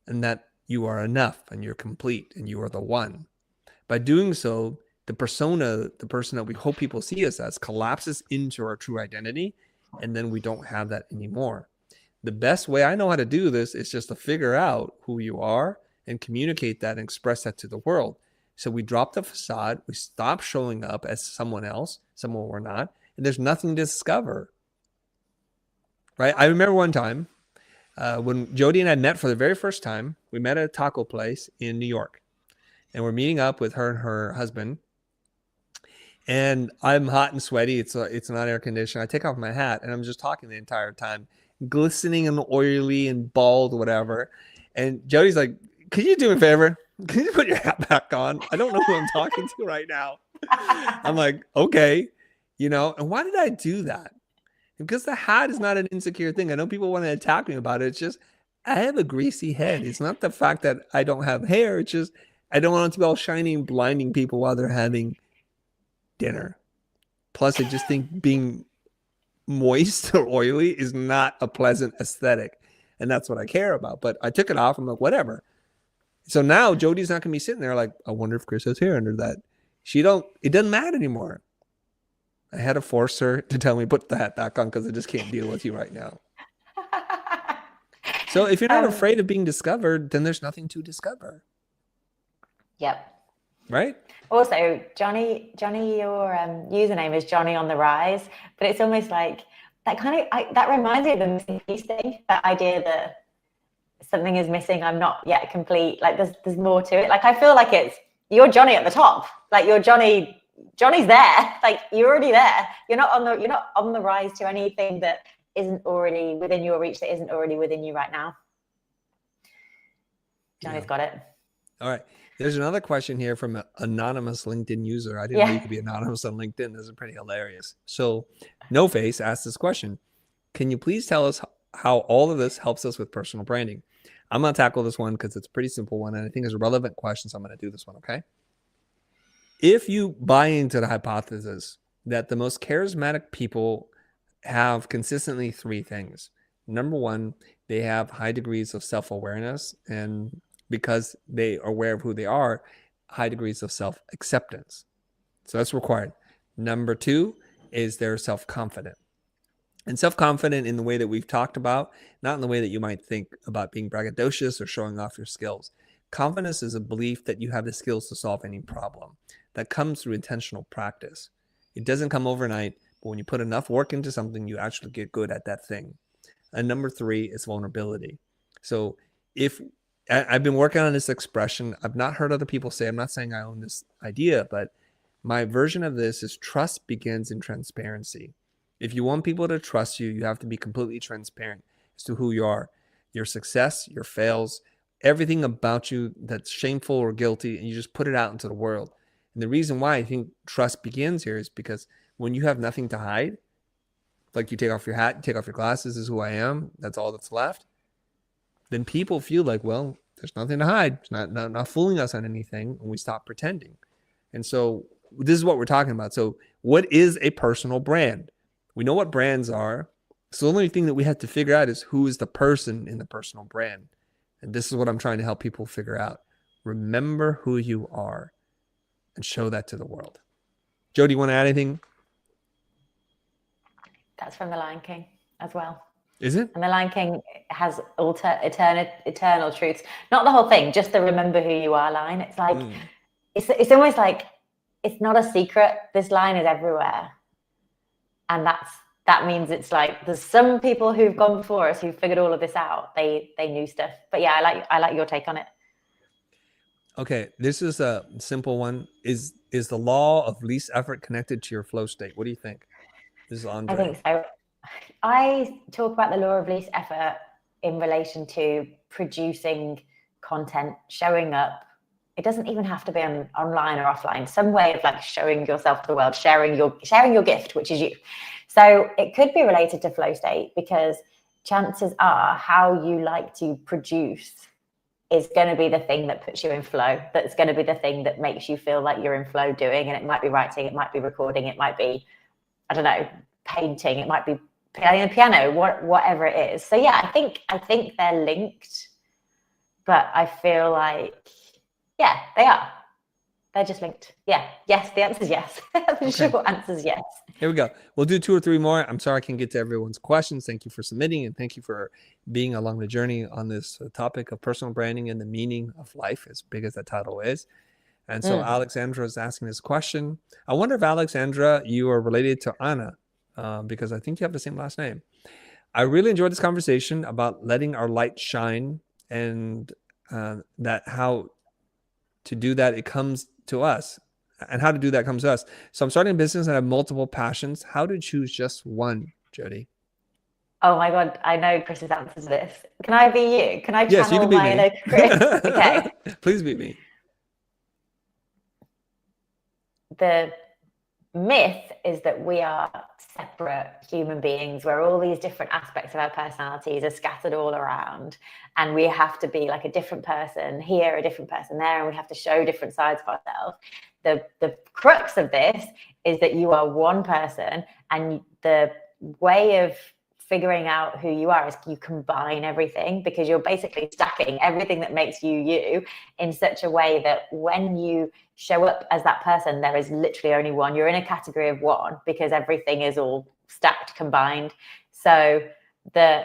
A: and that you are enough and you're complete and you are the one. By doing so, the persona, the person that we hope people see us as, collapses into our true identity, and then we don't have that anymore. The best way I know how to do this is just to figure out who you are and communicate that and express that to the world. So we drop the facade, we stop showing up as someone else, someone we're not, and there's nothing to discover. Right? I remember one time when Jodie and I met for the very first time. We met at a taco place in New York, and we're meeting up with her and her husband. And I'm hot and sweaty. It's not air conditioned. I take off my hat and I'm just talking the entire time, glistening and oily and bald, whatever. And Jodie's like, "Can you do me a favor? Can you put your hat back on? I don't know who I'm talking to right now." I'm like, "Okay." And why did I do that? Because the hat is not an insecure thing. I know people want to attack me about it. It's just, I have a greasy head. It's not the fact that I don't have hair. It's just, I don't want it to be all shiny and blinding people while they're having dinner. Plus, I just think being moist or oily is not a pleasant aesthetic. And that's what I care about. But I took it off. I'm like, whatever. So now Jodie's not going to be sitting there like, I wonder if Chris has hair under that. It doesn't matter anymore. I had to force her to tell me, put the hat back on because I just can't deal with you right now. So if you're not afraid of being discovered, then there's nothing to discover.
B: Yep.
A: Right?
B: Also, Johnny, your username is Johnny on the Rise, but it's almost like that that reminds me of the missing piece thing, that idea that something is missing, I'm not yet complete. Like there's more to it. Like I feel like you're Johnny at the top. Like you're Johnny's there. Like you're already there. You're not on the rise to anything that isn't already within your reach, that isn't already within you right now. Johnny's got it.
A: All right. There's another question here from an anonymous LinkedIn user. I didn't know you could be anonymous on LinkedIn. This is pretty hilarious. So No Face asked this question. Can you please tell us how all of this helps us with personal branding? I'm going to tackle this one because it's a pretty simple one, and I think it's a relevant question, so I'm going to do this one, okay? If you buy into the hypothesis that the most charismatic people have consistently three things. Number one, they have high degrees of self-awareness, and because they are aware of who they are, high degrees of self-acceptance. So that's required. Number two is they're self-confident. And self-confident in the way that we've talked about, not in the way that you might think about being braggadocious or showing off your skills. Confidence is a belief that you have the skills to solve any problem. That comes through intentional practice. It doesn't come overnight, but when you put enough work into something, you actually get good at that thing. And number three is vulnerability. So if I've been working on this expression, I've not heard other people say, I'm not saying I own this idea, but my version of this is trust begins in transparency. If you want people to trust you, you have to be completely transparent as to who you are, your success, your fails, everything about you that's shameful or guilty, and you just put it out into the world. And the reason why I think trust begins here is because when you have nothing to hide, like you take off your hat, you take off your glasses, this is who I am, that's all that's left, then people feel like, well, there's nothing to hide. It's not fooling us on anything, and we stop pretending. And so this is what we're talking about. So what is a personal brand? We know what brands are. So the only thing that we have to figure out is who is the person in the personal brand. And this is what I'm trying to help people figure out. Remember who you are and show that to the world. Jodie, you want to add anything?
B: That's from The Lion King as well.
A: Is it?
B: And The Lion King has eternal truths. Not the whole thing, just the remember who you are line. It's like, it's almost like, it's not a secret. This line is everywhere. And that means it's like, there's some people who've gone before us who figured all of this out. They knew stuff. But yeah, I like your take on it.
A: Okay, this is a simple one. Is the law of least effort connected to your flow state? What do you think? This is Andre.
B: I think so. I talk about the law of least effort in relation to producing content, showing up. It doesn't even have to be online or offline. Some way of like showing yourself to the world, sharing your gift, which is you. So it could be related to flow state, because chances are how you like to produce is going to be the thing that puts you in flow. That's going to be the thing that makes you feel like you're in flow doing. And it might be writing, it might be recording, it might be, I don't know, painting, it might be playing the piano, whatever it is. So yeah, I think they're linked, but I feel like, yeah, they are. They're just linked. Yeah. Yes. The answer is yes. The short answer is yes.
A: Here we go. We'll do 2 or 3 more. I'm sorry I can't get to everyone's questions. Thank you for submitting, and thank you for being along the journey on this topic of personal branding and the meaning of life, as big as that title is. And so Alexandra is asking this question. I wonder if Alexandra, you are related to Anna, because I think you have the same last name. I really enjoyed this conversation about letting our light shine, and that how to do that, it comes to us, and how to do that comes to us. So I'm starting a business and I have multiple passions. How to choose just one, Jodie?
B: Oh my God, I know Chris's answer to this. Can I be you? Can I
A: Yes, you
B: channel
A: can be
B: my
A: me.
B: inner Chris? Okay.
A: Please be me.
B: The myth is that we are separate human beings where all these different aspects of our personalities are scattered all around, and we have to be like a different person here, a different person there, and we have to show different sides of ourselves. The crux of this is that you are one person, and the way of figuring out who you are is you combine everything, because you're basically stacking everything that makes you you in such a way that when you show up as that person, there is literally only one. You're in a category of one because everything is all stacked, combined. So the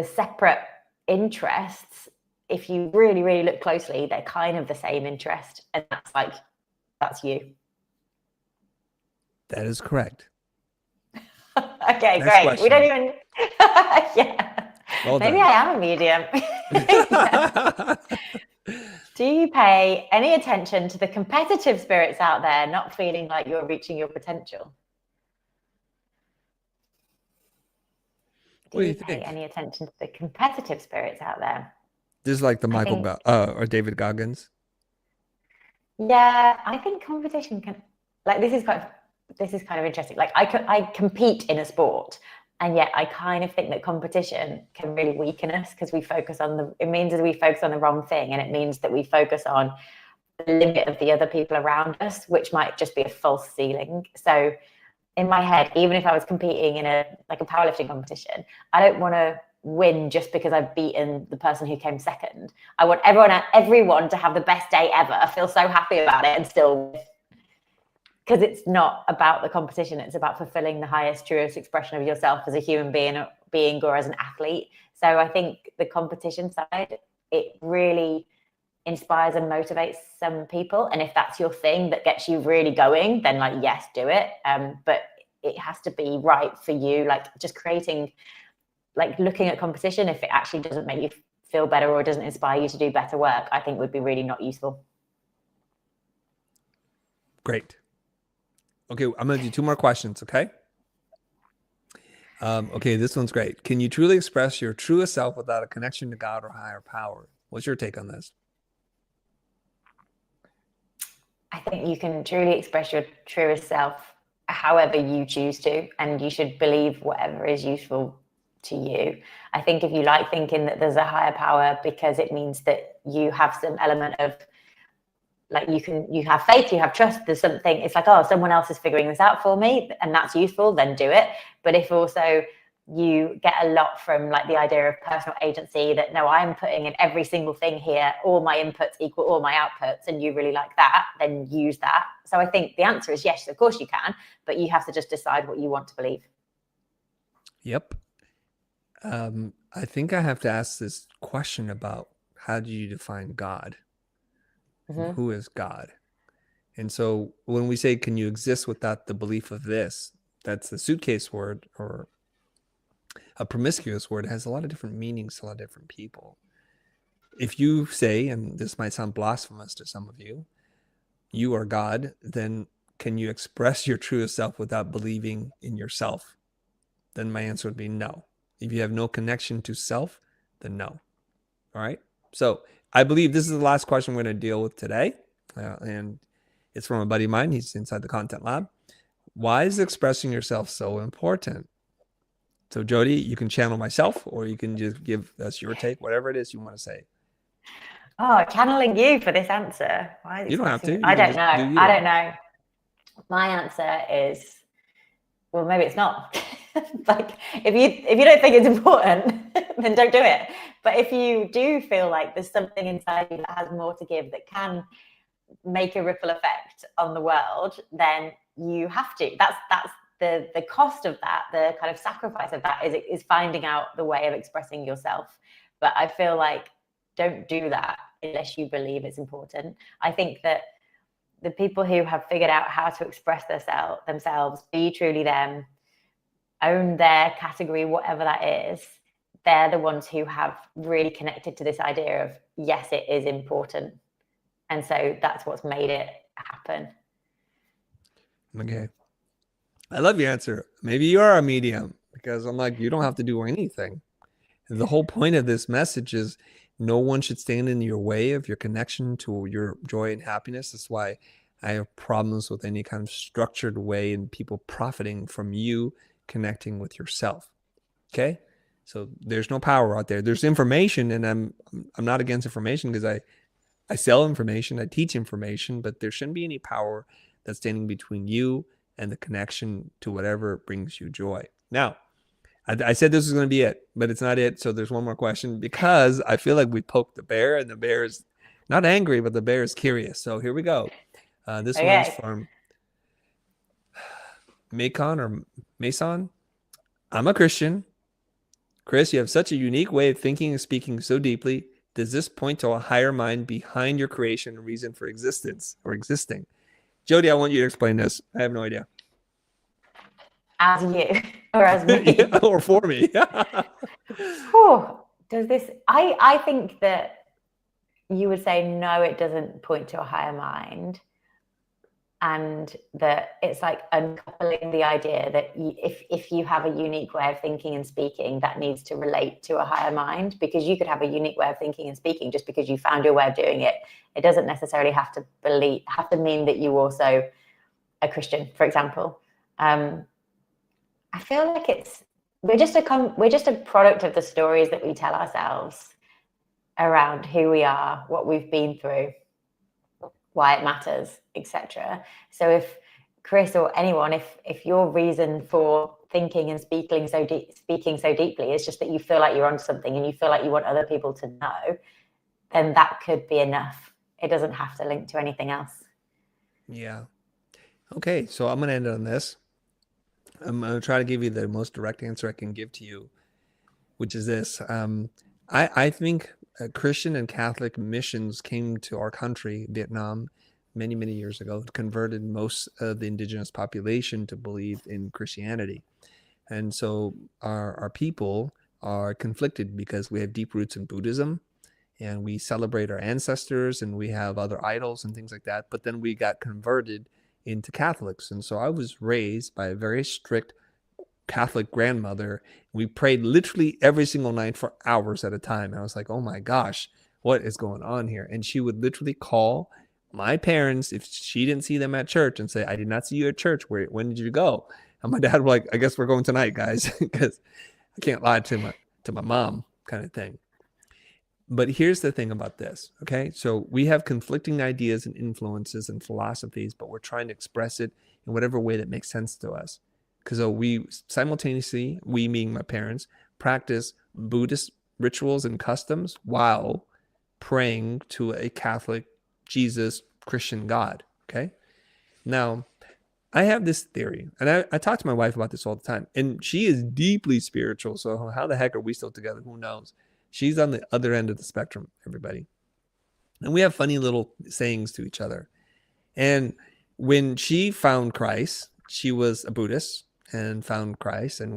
B: separate interests, if you really, really look closely, they're kind of the same interest. And that's you.
A: That is correct.
B: Okay,
A: Next
B: great. We
A: question.
B: don't even, yeah.
A: Well
B: Maybe
A: done.
B: I am a medium. Do you pay any attention to the competitive spirits out there not feeling like you're reaching your potential?
A: What do you
B: pay
A: think?
B: any attention to the competitive spirits out there?
A: This is like the
B: I
A: Michael
B: think,
A: or David Goggins.
B: yeah, I think competition can, like, this is kind of interesting. Like, I compete in a sport, and yet I kind of think that competition can really weaken us, because it means that we focus on the wrong thing, and it means that we focus on the limit of the other people around us, which might just be a false ceiling. So in my head, even if I was competing in a powerlifting competition, I don't want to win just because I've beaten the person who came second. I want everyone to have the best day ever, feel so happy about it, and still, because it's not about the competition, it's about fulfilling the highest, truest expression of yourself as a human being or as an athlete. So I think the competition side, it really inspires and motivates some people, and if that's your thing that gets you really going, then like, yes, do it, but it has to be right for you. Like, just looking at competition, if it actually doesn't make you feel better or doesn't inspire you to do better work, I think would be really not useful.
A: Great. Okay, I'm going to do 2 more questions, okay? Okay, this one's great. Can you truly express your truest self without a connection to God or higher power? What's your take on this?
B: I think you can truly express your truest self however you choose to, and you should believe whatever is useful to you. I think if you like thinking that there's a higher power because it means that you have some element of, like, you have faith, you have trust, there's something, it's like, oh, someone else is figuring this out for me, and that's useful, then do it. But if also you get a lot from like the idea of personal agency, that no, I'm putting in every single thing here, all my inputs equal all my outputs, and you really like that, then use that. So I think the answer is yes, of course you can, but you have to just decide what you want to believe.
A: Yep. I think I have to ask this question about how do you define God?
B: Mm-hmm.
A: Who is God? And so when we say, can you exist without the belief of this, that's the suitcase word, or a promiscuous word. It has a lot of different meanings to a lot of different people. If you say, and this might sound blasphemous to some of you, you are God, then can you express your truest self without believing in yourself? Then my answer would be no. If you have no connection to self, then no. All right. So I believe this is the last question we're going to deal with today. And it's from a buddy of mine. He's inside the Content Lab. Why is expressing yourself so important? So Jodie, you can channel myself, or you can just give us your take, whatever it is you want to say.
B: Oh, channeling you for this answer. Why
A: You don't have to.
B: I don't know. I don't know. My answer is, well, maybe it's not. Like, if you don't think it's important, then don't do it. But if you do feel like there's something inside you that has more to give, that can make a ripple effect on the world, then you have to. That's the cost of that, the kind of sacrifice of that is finding out the way of expressing yourself. But I feel like, don't do that unless you believe it's important. I think that the people who have figured out how to express themselves, be truly them, own their category, whatever that is, they're the ones who have really connected to this idea of, yes, it is important. And so that's what's made it happen.
A: Okay. I love your answer. Maybe you are a medium, because I'm like, you don't have to do anything. The whole point of this message is no one should stand in your way of your connection to your joy and happiness. That's why I have problems with any kind of structured way and people profiting from you connecting with yourself. Okay? So there's no power out there. There's information, and I'm not against information, because I sell information, I teach information, but there shouldn't be any power that's standing between you and the connection to whatever brings you joy. Now, I said this was going to be it, but it's not it. So there's one more question, because I feel like we poked the bear, and the bear is not angry, but the bear is curious. So here we go. This one's from Macon or Mason. I'm a Christian. Chris, you have such a unique way of thinking and speaking so deeply. Does this point to a higher mind behind your creation and reason for existence or existing? Jodie, I want you to explain this. I have no idea.
B: As you or as me?
A: Yeah, or for me.
B: Does this, I think that you would say, no, it doesn't point to a higher mind. And that it's like uncoupling the idea that if you have a unique way of thinking and speaking, that needs to relate to a higher mind, because you could have a unique way of thinking and speaking just because you found your way of doing it. It doesn't necessarily have to mean that you also a Christian, for example. I feel like we're just a product of the stories that we tell ourselves around who we are, what we've been through, why it matters, etc. So if Chris or anyone, if your reason for thinking and speaking so deeply is just that you feel like you're onto something and you feel like you want other people to know, then that could be enough. It doesn't have to link to anything else.
A: Yeah. Okay, so I'm going to end on this. I'm going to try to give you the most direct answer I can give to you, which is this. I think Christian and Catholic missions came to our country, Vietnam, many, many years ago. It converted most of the indigenous population to believe in Christianity. And so our people are conflicted because we have deep roots in Buddhism, and we celebrate our ancestors, and we have other idols and things like that. But then we got converted into Catholics. And so I was raised by a very strict Catholic grandmother. We prayed literally every single night for hours at a time. And I was like, oh my gosh, what is going on here? And she would literally call my parents if she didn't see them at church and say, I did not see you at church. When did you go? And my dad was like, I guess we're going tonight, guys, because I can't lie to my mom, kind of thing. But here's the thing about this, okay? So we have conflicting ideas and influences and philosophies, but we're trying to express it in whatever way that makes sense to us. Because we simultaneously, we meaning my parents, practice Buddhist rituals and customs while praying to a Catholic, Jesus, Christian God, okay? Now, I have this theory, and I talk to my wife about this all the time, and she is deeply spiritual, so how the heck are we still together? Who knows? She's on the other end of the spectrum, everybody. And we have funny little sayings to each other. And when she found Christ, she was a Buddhist and found Christ and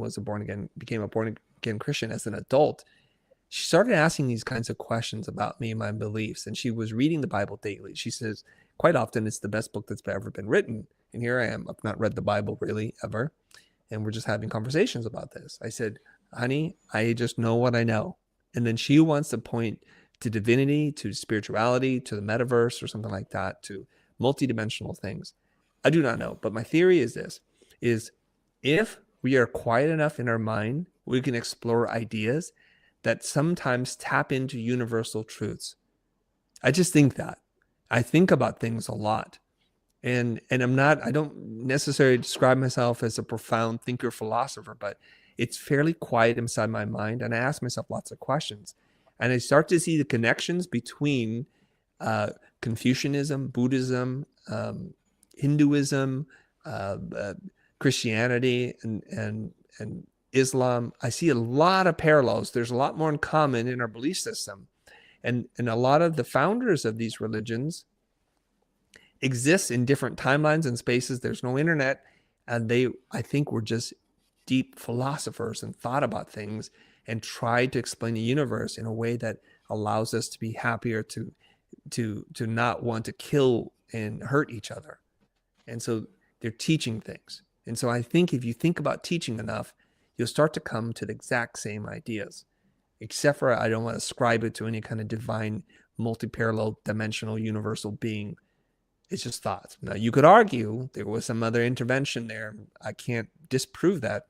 A: became a born again Christian as an adult. She started asking these kinds of questions about me and my beliefs. And she was reading the Bible daily. She says, quite often, it's the best book that's ever been written. And here I am. I've not read the Bible really ever. And we're just having conversations about this. I said, honey, I just know what I know. And then she wants to point to divinity, to spirituality, to the metaverse or something like that, to multidimensional things. I do not know. But my theory is this, is if we are quiet enough in our mind, we can explore ideas that sometimes tap into universal truths. I just think that. I think about things a lot. And I don't necessarily describe myself as a profound thinker, philosopher, but it's fairly quiet inside my mind. And I ask myself lots of questions. And I start to see the connections between Confucianism, Buddhism, Hinduism, Christianity, and Islam. I see a lot of parallels. There's a lot more in common in our belief system. And a lot of the founders of these religions exists in different timelines and spaces. There's no internet. And they, I think, were just deep philosophers and thought about things and tried to explain the universe in a way that allows us to be happier, to not want to kill and hurt each other. And so they're teaching things. And so I think if you think about teaching enough, you'll start to come to the exact same ideas, except for I don't want to ascribe it to any kind of divine, multi-parallel, dimensional, universal being. It's just thoughts. Now, you could argue there was some other intervention there. I can't disprove that,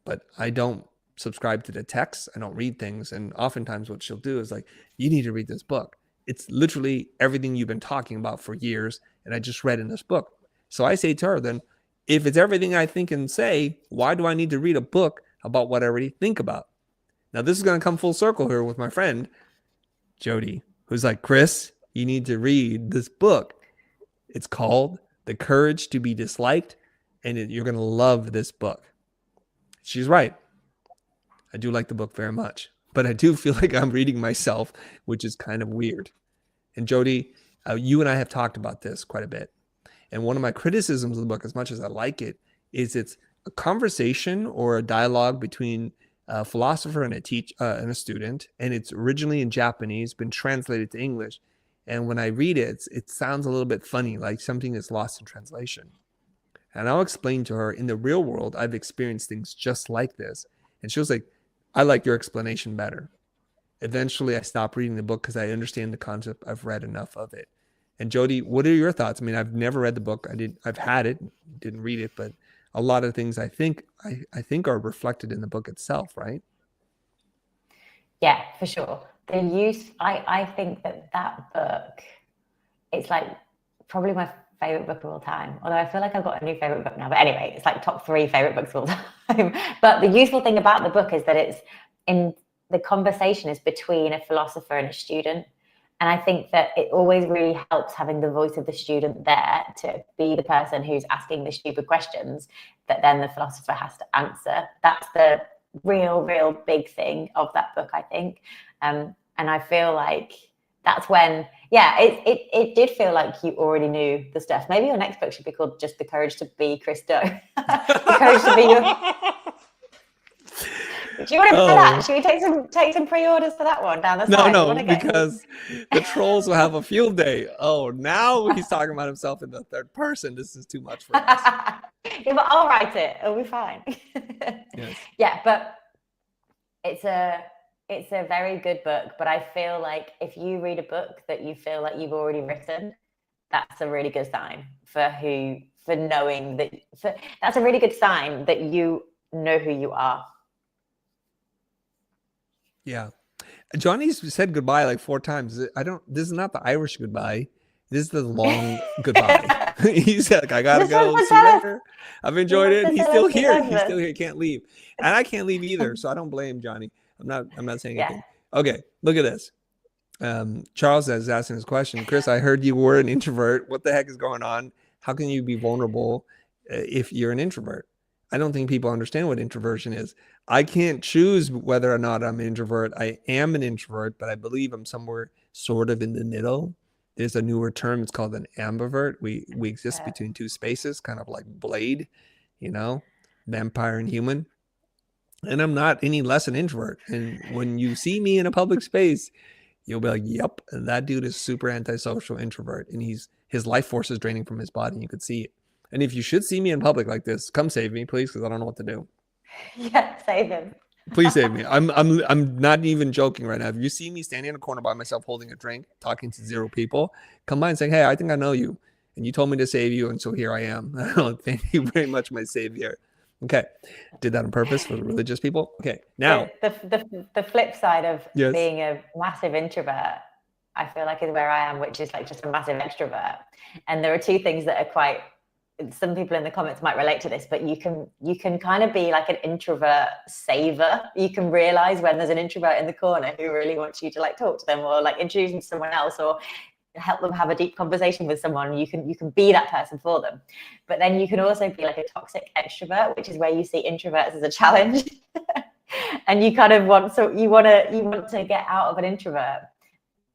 A: but I don't subscribe to the text. I don't read things. And oftentimes what she'll do is like, you need to read this book. It's literally everything you've been talking about for years. And I just read in this book. So I say to her, then, if it's everything I think and say, why do I need to read a book about what I already think about? Now, this is going to come full circle here with my friend, Jodie, who's like, Chris, you need to read this book. It's called The Courage to Be Disliked, and you're going to love this book. She's right. I do like the book very much, but I do feel like I'm reading myself, which is kind of weird. And Jodie, you and I have talked about this quite a bit. And one of my criticisms of the book, as much as I like it, is it's a conversation or a dialogue between a philosopher and a student, and it's originally in Japanese, been translated to English. And when I read it, it sounds a little bit funny, like something that's lost in translation. And I'll explain to her, in the real world, I've experienced things just like this. And she was like, I like your explanation better. Eventually, I stopped reading the book because I understand the concept. I've read enough of it. And Jodie, what are your thoughts? I mean, I've never read the book. I've had it, didn't read it, but a lot of things I think are reflected in the book itself, right?
B: Yeah, for sure. The use, I think that book, it's like probably my favorite book of all time. Although I feel like I've got a new favorite book now. But anyway, it's like top 3 favorite books of all time. But the useful thing about the book is that it's in the conversation is between a philosopher and a student. And I think that it always really helps having the voice of the student there to be the person who's asking the stupid questions that then the philosopher has to answer. That's the real big thing of that book, I think. And I feel like that's when, yeah, it did feel like you already knew the stuff. Maybe your next book should be called just The Courage to Be Chris Do. The Courage to Be Your... Do you want to buy that? Should we take some pre-orders for that one down the side?
A: No, because the trolls will have a field day. Oh, now he's talking about himself in the third person. This is too much for us.
B: Yeah, but I'll write it. It'll be fine. Yes. Yeah, but it's a very good book. But I feel like if you read a book that you feel like you've already written, that's a really good sign for knowing that. That's a really good sign that you know who you are.
A: Yeah. Johnny's said goodbye like 4 times. This is not the Irish goodbye. This is the long goodbye. He said, like, I gotta go. See you later. I've enjoyed it. He's still here. He's still here. He can't leave. And I can't leave either. So I don't blame Johnny. I'm not saying anything. Okay, look at this. Charles is asking this question. Chris, I heard you were an introvert. What the heck is going on? How can you be vulnerable if you're an introvert? I don't think people understand what introversion is. I can't choose whether or not I'm an introvert. I am an introvert, but I believe I'm somewhere sort of in the middle. There's a newer term. It's called an ambivert. We exist between 2 spaces, kind of like Blade, vampire and human. And I'm not any less an introvert. And when you see me in a public space, you'll be like, yep, that dude is super antisocial introvert. And his life force is draining from his body. And you could see it. And if you should see me in public like this, come save me, please, because I don't know what to do.
B: Yeah, save him.
A: Please save me. I'm not even joking right now. If you see me standing in a corner by myself holding a drink, talking to 0 people, come by and say, hey, I think I know you. And you told me to save you, and so here I am. Thank you very much, my savior. Okay. Did that on purpose for the religious people? Okay. Now.
B: The flip side of being a massive introvert, I feel like is where I am, which is like just a massive extrovert. And there are 2 things that are quite... Some people in the comments might relate to this, but you can kind of be like an introvert saver. You can realize when there's an introvert in the corner who really wants you to like talk to them or like introduce them to someone else or help them have a deep conversation with someone. You can be that person for them. But then you can also be like a toxic extrovert, which is where you see introverts as a challenge. And you kind of want to get out of an introvert.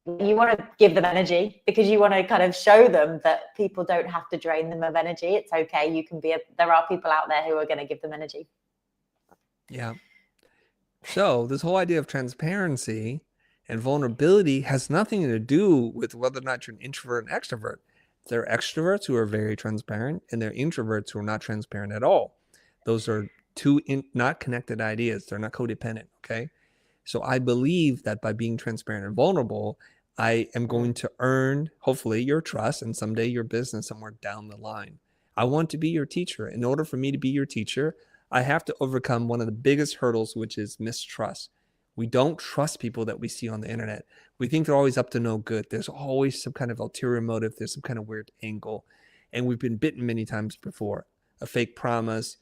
B: You want to give them energy because you want to kind of show them that people don't have to drain them of energy. It's okay. You can be there are people out there who are going to give them energy.
A: Yeah. So this whole idea of transparency and vulnerability has nothing to do with whether or not you're an introvert and extrovert. There are extroverts who are very transparent, and there are introverts who are not transparent at all. Those are two not connected ideas. They're not codependent. Okay. So I believe that by being transparent and vulnerable, I am going to earn, hopefully, your trust and someday your business somewhere down the line. I want to be your teacher. In order for me to be your teacher, I have to overcome one of the biggest hurdles, which is mistrust. We don't trust people that we see on the internet. We think they're always up to no good. There's always some kind of ulterior motive. There's some kind of weird angle. And we've been bitten many times before. A fake promise,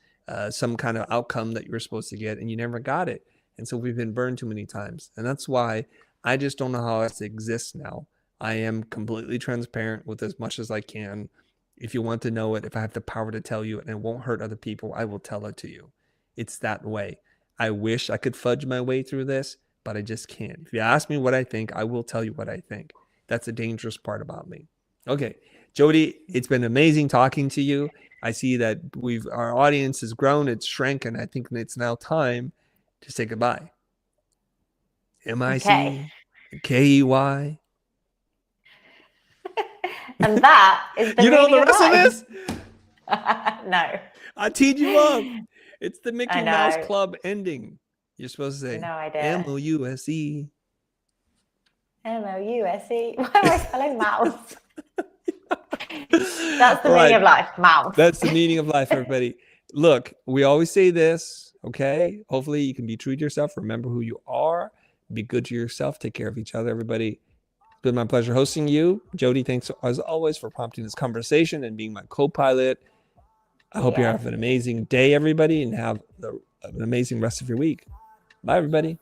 A: some kind of outcome that you were supposed to get, and you never got it. And so we've been burned too many times. And that's why I just don't know how else it exists now. I am completely transparent with as much as I can. If you want to know it, if I have the power to tell you and it won't hurt other people, I will tell it to you. It's that way. I wish I could fudge my way through this, but I just can't. If you ask me what I think, I will tell you what I think. That's the dangerous part about me. Okay, Jodie, it's been amazing talking to you. I see that our audience has grown, it's shrank, and I think it's now time to say goodbye. MICKEY.
B: And that is the
A: you know the
B: of
A: rest
B: life.
A: of this?
B: No.
A: I teed you up. It's the Mickey Mouse Club ending. You're supposed to say
B: no idea.
A: M-O-U-S-E.
B: M-O-U-S-E. Why am I spelling mouse? That's the meaning of life, mouse.
A: That's the meaning of life, everybody. Look, we always say this, okay? Hopefully you can be true to yourself. Remember who you are. Be good to yourself. Take care of each other, everybody. It's been my pleasure hosting you. Jodie, thanks as always for prompting this conversation and being my co-pilot. I hope you have an amazing day, everybody, and have an amazing rest of your week. Bye, everybody.